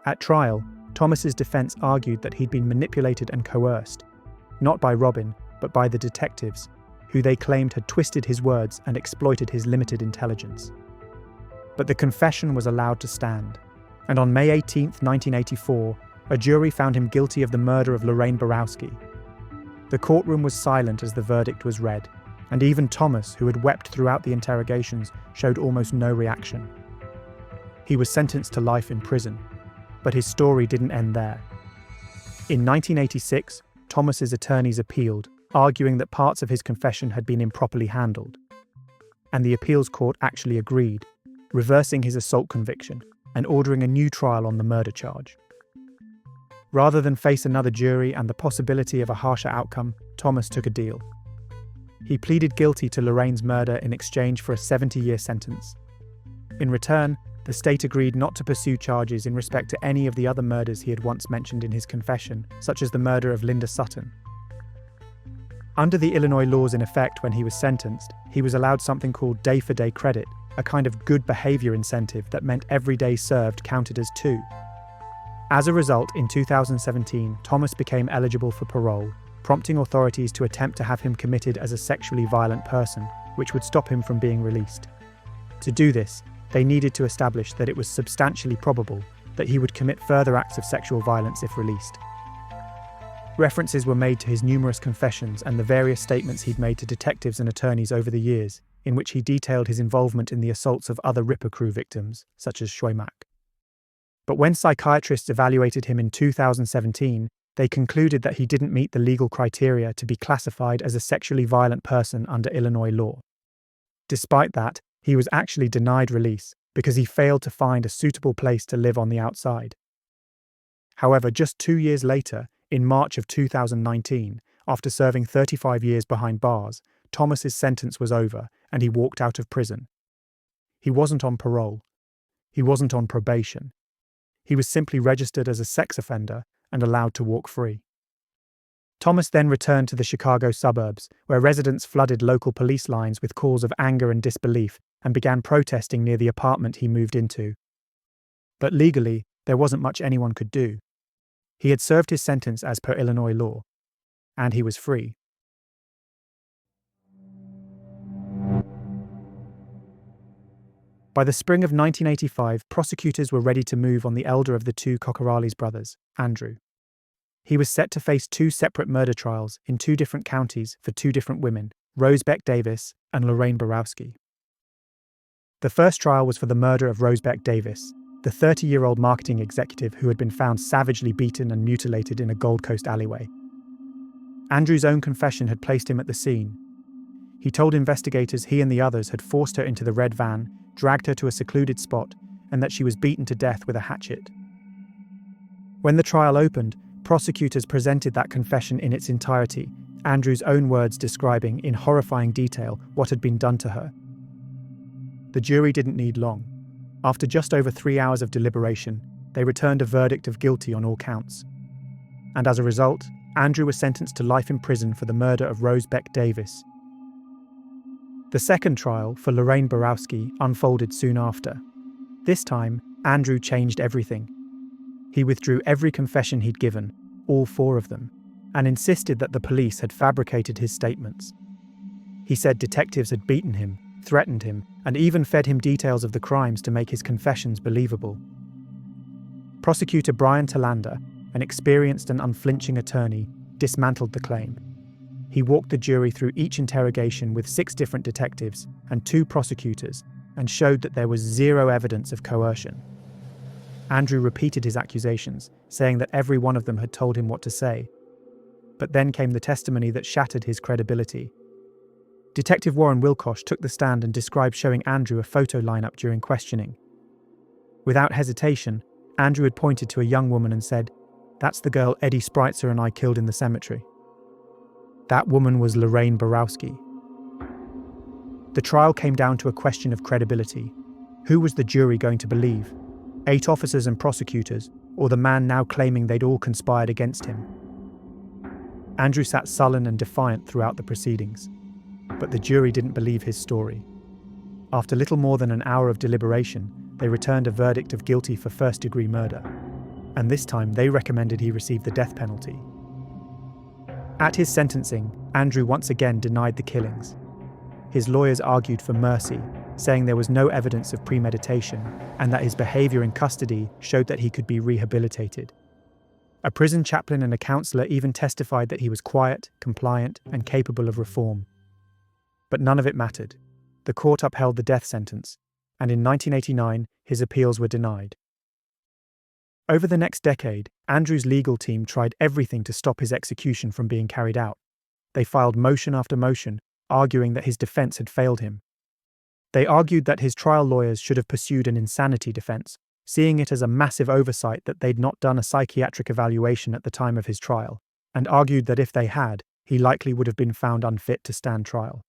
Speaker 1: At trial, Thomas's defense argued that he'd been manipulated and coerced, not by Robin, but by the detectives, who they claimed had twisted his words and exploited his limited intelligence. But the confession was allowed to stand, and on May 18, 1984, a jury found him guilty of the murder of Lorraine Borowski. The courtroom was silent as the verdict was read, and even Thomas, who had wept throughout the interrogations, showed almost no reaction. He was sentenced to life in prison, but his story didn't end there. In 1986, Thomas's attorneys appealed, arguing that parts of his confession had been improperly handled. And the appeals court actually agreed, reversing his assault conviction and ordering a new trial on the murder charge. Rather than face another jury and the possibility of a harsher outcome, Thomas took a deal. He pleaded guilty to Lorraine's murder in exchange for a 70-year sentence. In return, the state agreed not to pursue charges in respect to any of the other murders he had once mentioned in his confession, such as the murder of Linda Sutton. Under the Illinois laws in effect when he was sentenced, he was allowed something called day-for-day credit, a kind of good behaviour incentive that meant every day served counted as 2. As a result, in 2017, Thomas became eligible for parole, prompting authorities to attempt to have him committed as a sexually violent person, which would stop him from being released. To do this, they needed to establish that it was substantially probable that he would commit further acts of sexual violence if released. References were made to his numerous confessions and the various statements he'd made to detectives and attorneys over the years, in which he detailed his involvement in the assaults of other Ripper crew victims, such as Schweimack. But when psychiatrists evaluated him in 2017, they concluded that he didn't meet the legal criteria to be classified as a sexually violent person under Illinois law. Despite that, he was actually denied release because he failed to find a suitable place to live on the outside. However, just 2 years later, in March of 2019, after serving 35 years behind bars, Thomas's sentence was over and he walked out of prison. He wasn't on parole. He wasn't on probation. He was simply registered as a sex offender and allowed to walk free. Thomas then returned to the Chicago suburbs, where residents flooded local police lines with calls of anger and disbelief and began protesting near the apartment he moved into. But legally, there wasn't much anyone could do. He had served his sentence as per Illinois law, and he was free. By the spring of 1985, prosecutors were ready to move on the elder of the 2 Kokoraleis brothers, Andrew. He was set to face 2 separate murder trials in 2 different counties for 2 different women, Rosebeck Davis and Lorraine Borowski. The first trial was for the murder of Rosebeck Davis, the 30-year-old marketing executive who had been found savagely beaten and mutilated in a Gold Coast alleyway. Andrew's own confession had placed him at the scene. He told investigators he and the others had forced her into the red van, dragged her to a secluded spot, and that she was beaten to death with a hatchet. When the trial opened, prosecutors presented that confession in its entirety, Andrew's own words describing in horrifying detail what had been done to her. The jury didn't need long. After just over 3 hours of deliberation, they returned a verdict of guilty on all counts. And as a result, Andrew was sentenced to life in prison for the murder of Rose Beck Davis. The second trial for Lorraine Borowski unfolded soon after. This time, Andrew changed everything. He withdrew every confession he'd given, all 4 of them, and insisted that the police had fabricated his statements. He said detectives had beaten him, threatened him, and even fed him details of the crimes to make his confessions believable. Prosecutor Brian Talander, an experienced and unflinching attorney, dismantled the claim. He walked the jury through each interrogation with 6 different detectives and 2 prosecutors and showed that there was 0 evidence of coercion. Andrew repeated his accusations, saying that every one of them had told him what to say. But then came the testimony that shattered his credibility. Detective Warren Wilcosh took the stand and described showing Andrew a photo lineup during questioning. Without hesitation, Andrew had pointed to a young woman and said, "That's the girl Eddie Spreitzer and I killed in the cemetery." That woman was Lorraine Borowski. The trial came down to a question of credibility. Who was the jury going to believe? 8 officers and prosecutors, or the man now claiming they'd all conspired against him? Andrew sat sullen and defiant throughout the proceedings. But the jury didn't believe his story. After little more than an hour of deliberation, they returned a verdict of guilty for first-degree murder. And this time they recommended he receive the death penalty. At his sentencing, Andrew once again denied the killings. His lawyers argued for mercy, saying there was no evidence of premeditation and that his behaviour in custody showed that he could be rehabilitated. A prison chaplain and a counsellor even testified that he was quiet, compliant, and capable of reform. But none of it mattered. The court upheld the death sentence, and in 1989, his appeals were denied. Over the next decade, Andrew's legal team tried everything to stop his execution from being carried out. They filed motion after motion, arguing that his defense had failed him. They argued that his trial lawyers should have pursued an insanity defense, seeing it as a massive oversight that they'd not done a psychiatric evaluation at the time of his trial, and argued that if they had, he likely would have been found unfit to stand trial.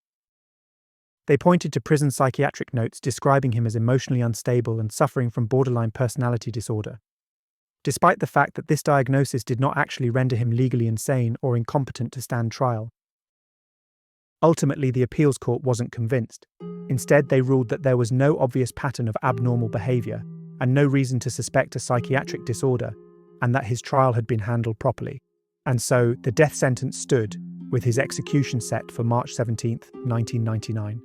Speaker 1: They pointed to prison psychiatric notes describing him as emotionally unstable and suffering from borderline personality disorder. Despite the fact that this diagnosis did not actually render him legally insane or incompetent to stand trial. Ultimately, the appeals court wasn't convinced. Instead, they ruled that there was no obvious pattern of abnormal behaviour and no reason to suspect a psychiatric disorder, and that his trial had been handled properly. And so, the death sentence stood, with his execution set for March 17, 1999.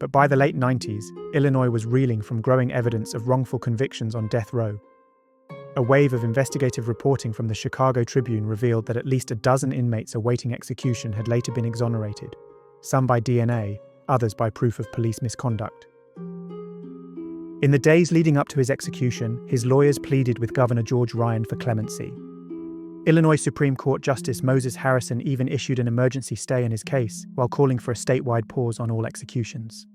Speaker 1: But by the late 90s, Illinois was reeling from growing evidence of wrongful convictions on death row. A wave of investigative reporting from the Chicago Tribune revealed that at least a dozen inmates awaiting execution had later been exonerated, some by DNA, others by proof of police misconduct. In the days leading up to his execution, his lawyers pleaded with Governor George Ryan for clemency. Illinois Supreme Court Justice Moses Harrison even issued an emergency stay in his case while calling for a statewide pause on all executions.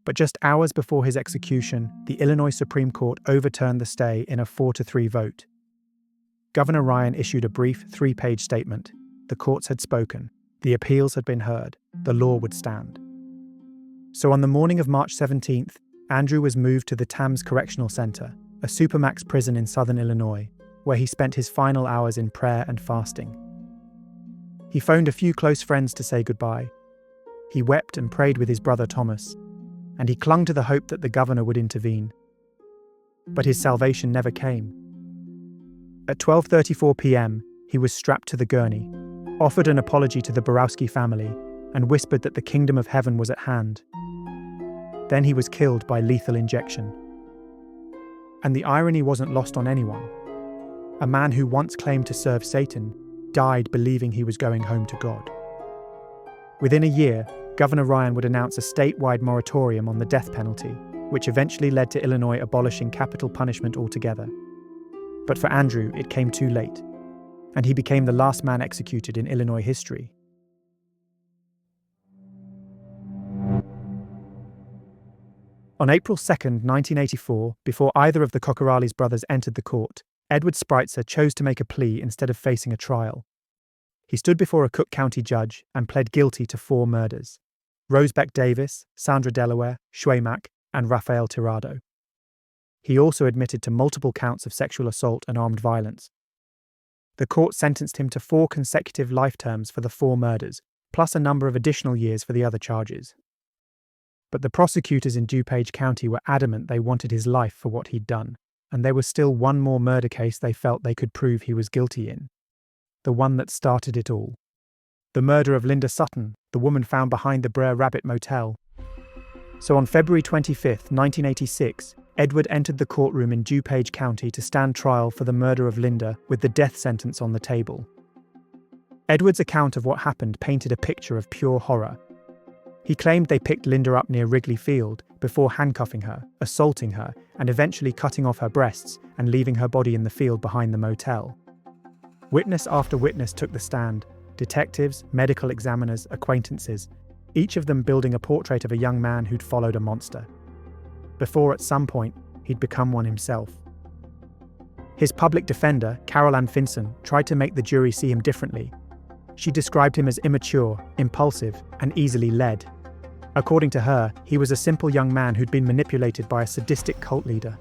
Speaker 1: But just hours before his execution, the Illinois Supreme Court overturned the stay in a 4-3 vote. Governor Ryan issued a brief 3-page statement. The courts had spoken. The appeals had been heard. The law would stand. So on the morning of March 17th, Andrew was moved to the Tams Correctional Center, a supermax prison in southern Illinois, where he spent his final hours in prayer and fasting. He phoned a few close friends to say goodbye. He wept and prayed with his brother Thomas, and he clung to the hope that the governor would intervene. But his salvation never came. At 12:34 p.m., he was strapped to the gurney, offered an apology to the Borowski family, and whispered that the kingdom of heaven was at hand. Then he was killed by lethal injection. And the irony wasn't lost on anyone. A man who once claimed to serve Satan died believing he was going home to God. Within a year, Governor Ryan would announce a statewide moratorium on the death penalty, which eventually led to Illinois abolishing capital punishment altogether. But for Andrew, it came too late, and he became the last man executed in Illinois history. On April 2, 1984, before either of the Kokoraleis brothers entered the court, Edward Spreitzer chose to make a plea instead of facing a trial. He stood before a Cook County judge and pled guilty to 4 murders: Rosebeck Davis, Sandra Delaware, Schwaymack, and Rafael Tirado. He also admitted to multiple counts of sexual assault and armed violence. The court sentenced him to 4 consecutive life terms for the 4 murders, plus a number of additional years for the other charges. But the prosecutors in DuPage County were adamant they wanted his life for what he'd done, and there was still one more murder case they felt they could prove he was guilty in. The one that started it all. The murder of Linda Sutton, the woman found behind the Brer Rabbit Motel. So on February 25, 1986, Edward entered the courtroom in DuPage County to stand trial for the murder of Linda with the death sentence on the table. Edward's account of what happened painted a picture of pure horror. He claimed they picked Linda up near Wrigley Field before handcuffing her, assaulting her, and eventually cutting off her breasts and leaving her body in the field behind the motel. Witness after witness took the stand: detectives, medical examiners, acquaintances, each of them building a portrait of a young man who'd followed a monster, before at some point he'd become one himself. His public defender, Carol Ann Finson, tried to make the jury see him differently. She described him as immature, impulsive, and easily led. According to her, he was a simple young man who'd been manipulated by a sadistic cult leader,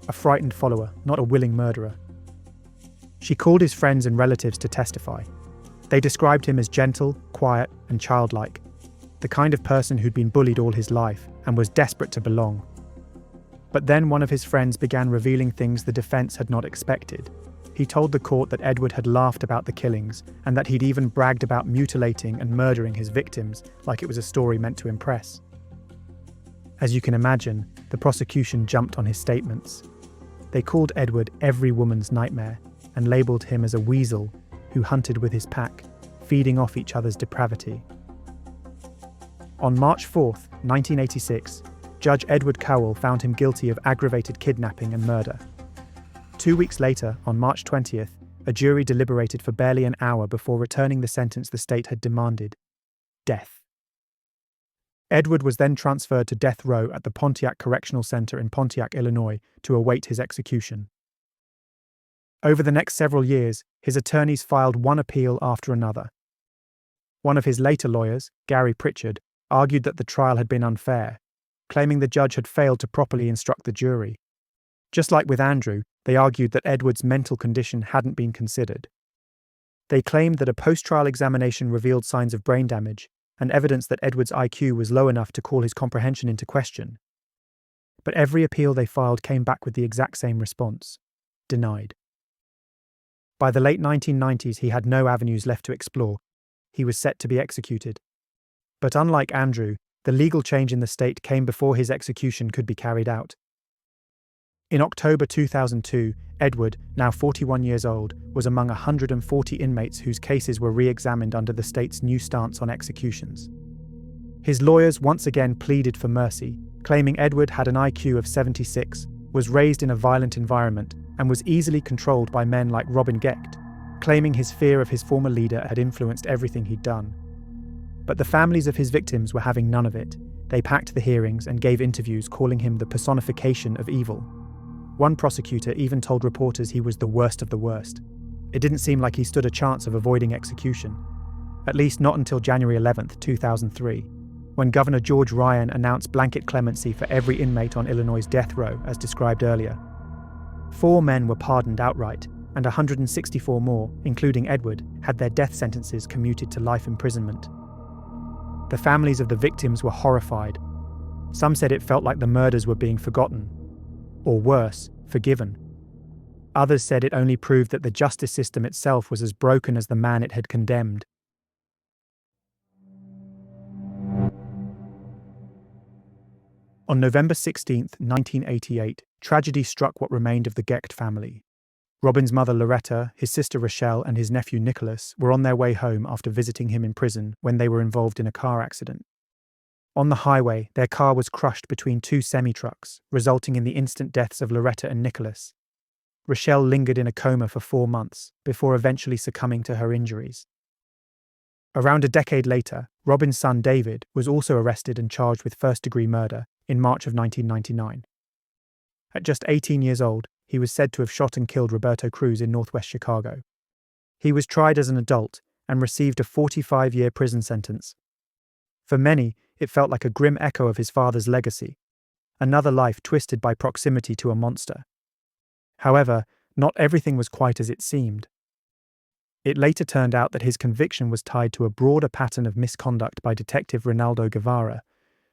Speaker 1: a frightened follower, not a willing murderer. She called his friends and relatives to testify. They described him as gentle, quiet, and childlike, the kind of person who'd been bullied all his life and was desperate to belong. But then one of his friends began revealing things the defense had not expected. He told the court that Edward had laughed about the killings and that he'd even bragged about mutilating and murdering his victims like it was a story meant to impress. As you can imagine, the prosecution jumped on his statements. They called Edward every woman's nightmare and labelled him as a weasel who hunted with his pack, feeding off each other's depravity. On March 4, 1986, Judge Edward Cowell found him guilty of aggravated kidnapping and murder. 2 weeks later, on March 20th, a jury deliberated for barely an hour before returning the sentence the state had demanded: death. Edward was then transferred to death row at the Pontiac Correctional Center in Pontiac, Illinois, to await his execution. Over the next several years, his attorneys filed one appeal after another. One of his later lawyers, Gary Pritchard, argued that the trial had been unfair, claiming the judge had failed to properly instruct the jury. Just like with Andrew, they argued that Edward's mental condition hadn't been considered. They claimed that a post-trial examination revealed signs of brain damage and evidence that Edward's IQ was low enough to call his comprehension into question. But every appeal they filed came back with the exact same response: denied. By the late 1990s, he had no avenues left to explore. He was set to be executed. But unlike Andrew, the legal change in the state came before his execution could be carried out. In October 2002, Edward, now 41 years old, was among 140 inmates whose cases were re-examined under the state's new stance on executions. His lawyers once again pleaded for mercy, claiming Edward had an IQ of 76, was raised in a violent environment, and was easily controlled by men like Robin Gecht, claiming his fear of his former leader had influenced everything he'd done. But the families of his victims were having none of it. They packed the hearings and gave interviews calling him the personification of evil. One prosecutor even told reporters he was the worst of the worst. It didn't seem like he stood a chance of avoiding execution, at least not until January 11, 2003, when Governor George Ryan announced blanket clemency for every inmate on Illinois' death row, as described earlier. 4 men were pardoned outright, and 164 more, including Edward, had their death sentences commuted to life imprisonment. The families of the victims were horrified. Some said it felt like the murders were being forgotten, or worse, forgiven. Others said it only proved that the justice system itself was as broken as the man it had condemned. On November 16, 1988, tragedy struck what remained of the Gecht family. Robin's mother Loretta, his sister Rochelle, and his nephew Nicholas were on their way home after visiting him in prison when they were involved in a car accident. On the highway, their car was crushed between two semi-trucks, resulting in the instant deaths of Loretta and Nicholas. Rochelle lingered in a coma for 4 months, before eventually succumbing to her injuries. Around a decade later, Robin's son David was also arrested and charged with first-degree murder in March of 1999. At just 18 years old, he was said to have shot and killed Roberto Cruz in northwest Chicago. He was tried as an adult and received a 45-year prison sentence. For many, it felt like a grim echo of his father's legacy, another life twisted by proximity to a monster. However, not everything was quite as it seemed. It later turned out that his conviction was tied to a broader pattern of misconduct by Detective Ronaldo Guevara,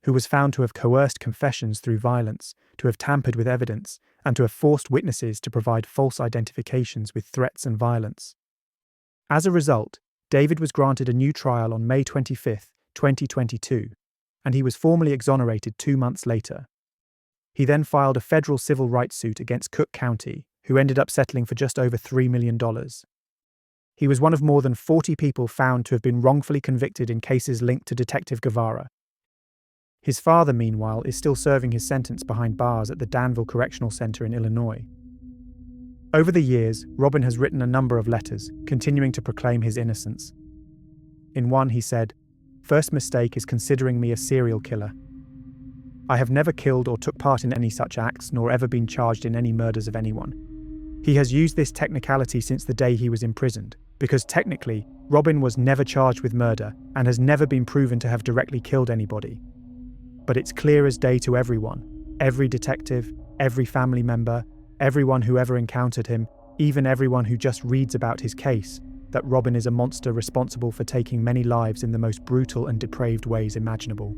Speaker 1: who was found to have coerced confessions through violence, to have tampered with evidence, and to have forced witnesses to provide false identifications with threats and violence. As a result, David was granted a new trial on May 25, 2022, and he was formally exonerated 2 months later. He then filed a federal civil rights suit against Cook County, who ended up settling for just over $3 million. He was one of more than 40 people found to have been wrongfully convicted in cases linked to Detective Guevara. His father, meanwhile, is still serving his sentence behind bars at the Danville Correctional Center in Illinois. Over the years, Robin has written a number of letters, continuing to proclaim his innocence. In one, he said, "First mistake is considering me a serial killer. I have never killed or took part in any such acts, nor ever been charged in any murders of anyone." He has used this technicality since the day he was imprisoned, because technically, Robin was never charged with murder and has never been proven to have directly killed anybody. But it's clear as day to everyone, every detective, every family member, everyone who ever encountered him, even everyone who just reads about his case, that Robin is a monster responsible for taking many lives in the most brutal and depraved ways imaginable.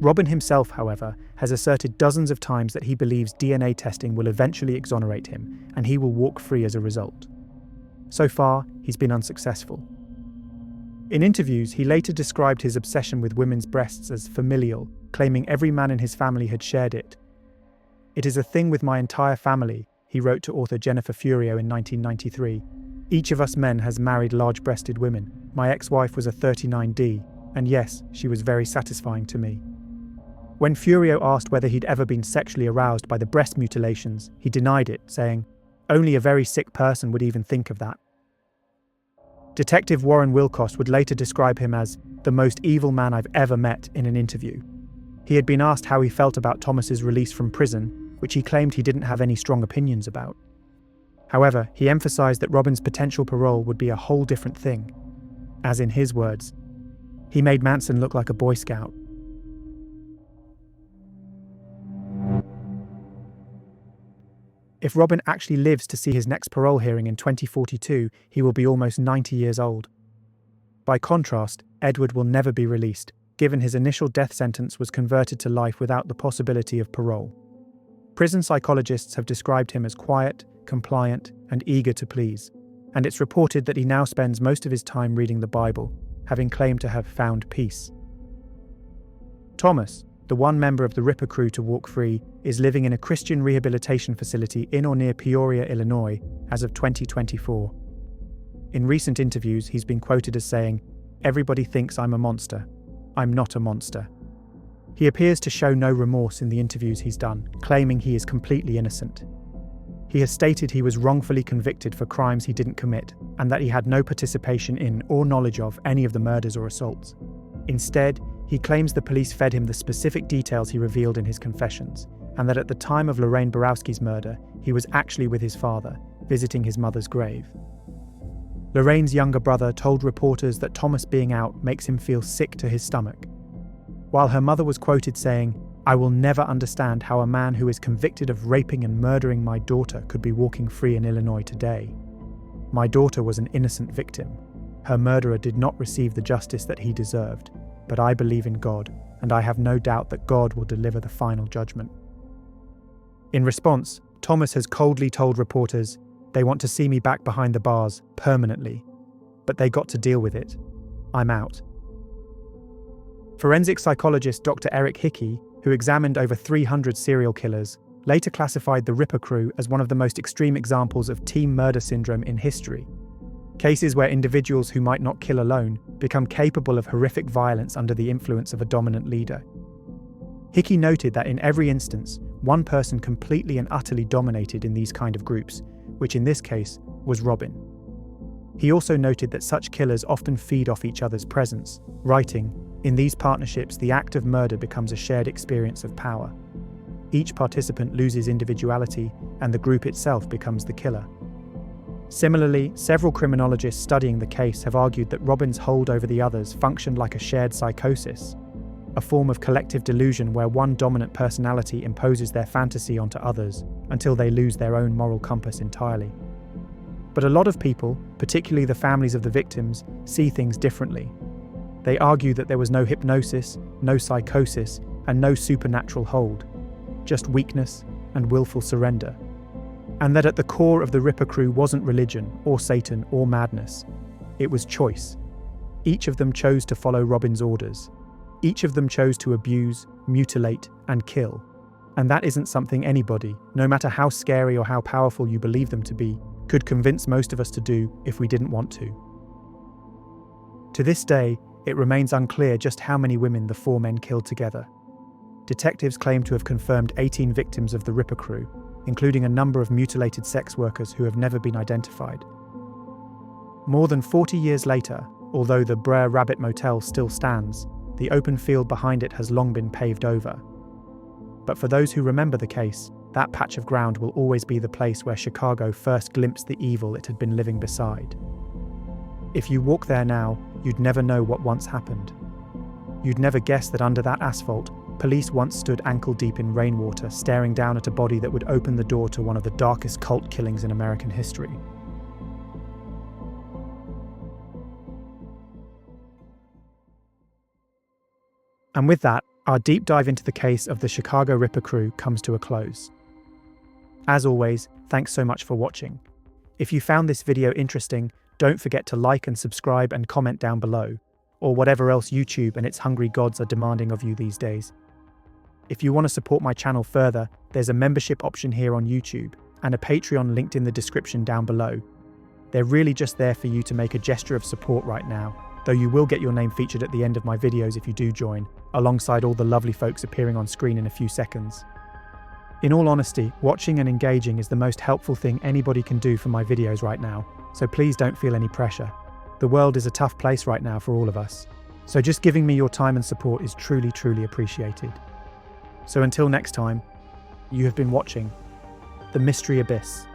Speaker 1: Robin himself, however, has asserted dozens of times that he believes DNA testing will eventually exonerate him, and he will walk free as a result. So far, he's been unsuccessful. In interviews, he later described his obsession with women's breasts as familial, claiming every man in his family had shared it. "It is a thing with my entire family," he wrote to author Jennifer Furio in 1993. "Each of us men has married large-breasted women. My ex-wife was a 39D, and yes, she was very satisfying to me." When Furio asked whether he'd ever been sexually aroused by the breast mutilations, he denied it, saying, "Only a very sick person would even think of that." Detective Warren Wilcox would later describe him as the most evil man I've ever met in an interview. He had been asked how he felt about Thomas's release from prison, which he claimed he didn't have any strong opinions about. However, he emphasized that Robin's potential parole would be a whole different thing. As in his words, "He made Manson look like a Boy Scout." If Robin actually lives to see his next parole hearing in 2042, he will be almost 90 years old. By contrast, Edward will never be released, given his initial death sentence was converted to life without the possibility of parole. Prison psychologists have described him as quiet, compliant, and eager to please, and it's reported that he now spends most of his time reading the Bible, having claimed to have found peace. Thomas, the one member of the Ripper crew to walk free, is living in a Christian rehabilitation facility in or near Peoria, Illinois, as of 2024. In recent interviews, he's been quoted as saying, "Everybody thinks I'm a monster. I'm not a monster." He appears to show no remorse in the interviews he's done, claiming he is completely innocent. He has stated he was wrongfully convicted for crimes he didn't commit, and that he had no participation in or knowledge of any of the murders or assaults. Instead, he claims the police fed him the specific details he revealed in his confessions, and that at the time of Lorraine Borowski's murder, he was actually with his father, visiting his mother's grave. Lorraine's younger brother told reporters that Thomas being out makes him feel sick to his stomach, while her mother was quoted saying, "I will never understand how a man who is convicted of raping and murdering my daughter could be walking free in Illinois today. My daughter was an innocent victim. Her murderer did not receive the justice that he deserved. But I believe in God, and I have no doubt that God will deliver the final judgment." In response, Thomas has coldly told reporters, "They want to see me back behind the bars, permanently. But they got to deal with it. I'm out." Forensic psychologist Dr. Eric Hickey, who examined over 300 serial killers, later classified the Ripper crew as one of the most extreme examples of team murder syndrome in history. Cases where individuals who might not kill alone become capable of horrific violence under the influence of a dominant leader. Hickey noted that in every instance, one person completely and utterly dominated in these kind of groups, which in this case was Robin. He also noted that such killers often feed off each other's presence, writing, "In these partnerships, the act of murder becomes a shared experience of power. Each participant loses individuality, and the group itself becomes the killer." Similarly, several criminologists studying the case have argued that Robin's hold over the others functioned like a shared psychosis, a form of collective delusion where one dominant personality imposes their fantasy onto others until they lose their own moral compass entirely. But a lot of people, particularly the families of the victims, see things differently. They argue that there was no hypnosis, no psychosis, and no supernatural hold, just weakness and willful surrender. And that at the core of the Ripper crew wasn't religion or Satan or madness. It was choice. Each of them chose to follow Robin's orders. Each of them chose to abuse, mutilate, and kill. And that isn't something anybody, no matter how scary or how powerful you believe them to be, could convince most of us to do if we didn't want to. To this day, it remains unclear just how many women the four men killed together. Detectives claim to have confirmed 18 victims of the Ripper crew, including a number of mutilated sex workers who have never been identified. More than 40 years later, although the Brer Rabbit Motel still stands, the open field behind it has long been paved over. But for those who remember the case, that patch of ground will always be the place where Chicago first glimpsed the evil it had been living beside. If you walk there now, you'd never know what once happened. You'd never guess that under that asphalt, police once stood ankle-deep in rainwater, staring down at a body that would open the door to one of the darkest cult killings in American history. And with that, our deep dive into the case of the Chicago Ripper crew comes to a close. As always, thanks so much for watching. If you found this video interesting, don't forget to like and subscribe and comment down below, or whatever else YouTube and its hungry gods are demanding of you these days. If you want to support my channel further, there's a membership option here on YouTube and a Patreon linked in the description down below. They're really just there for you to make a gesture of support right now, though you will get your name featured at the end of my videos if you do join, alongside all the lovely folks appearing on screen in a few seconds. In all honesty, watching and engaging is the most helpful thing anybody can do for my videos right now, so please don't feel any pressure. The world is a tough place right now for all of us, so just giving me your time and support is truly, truly appreciated. So until next time, you have been watching The Mystery Abyss.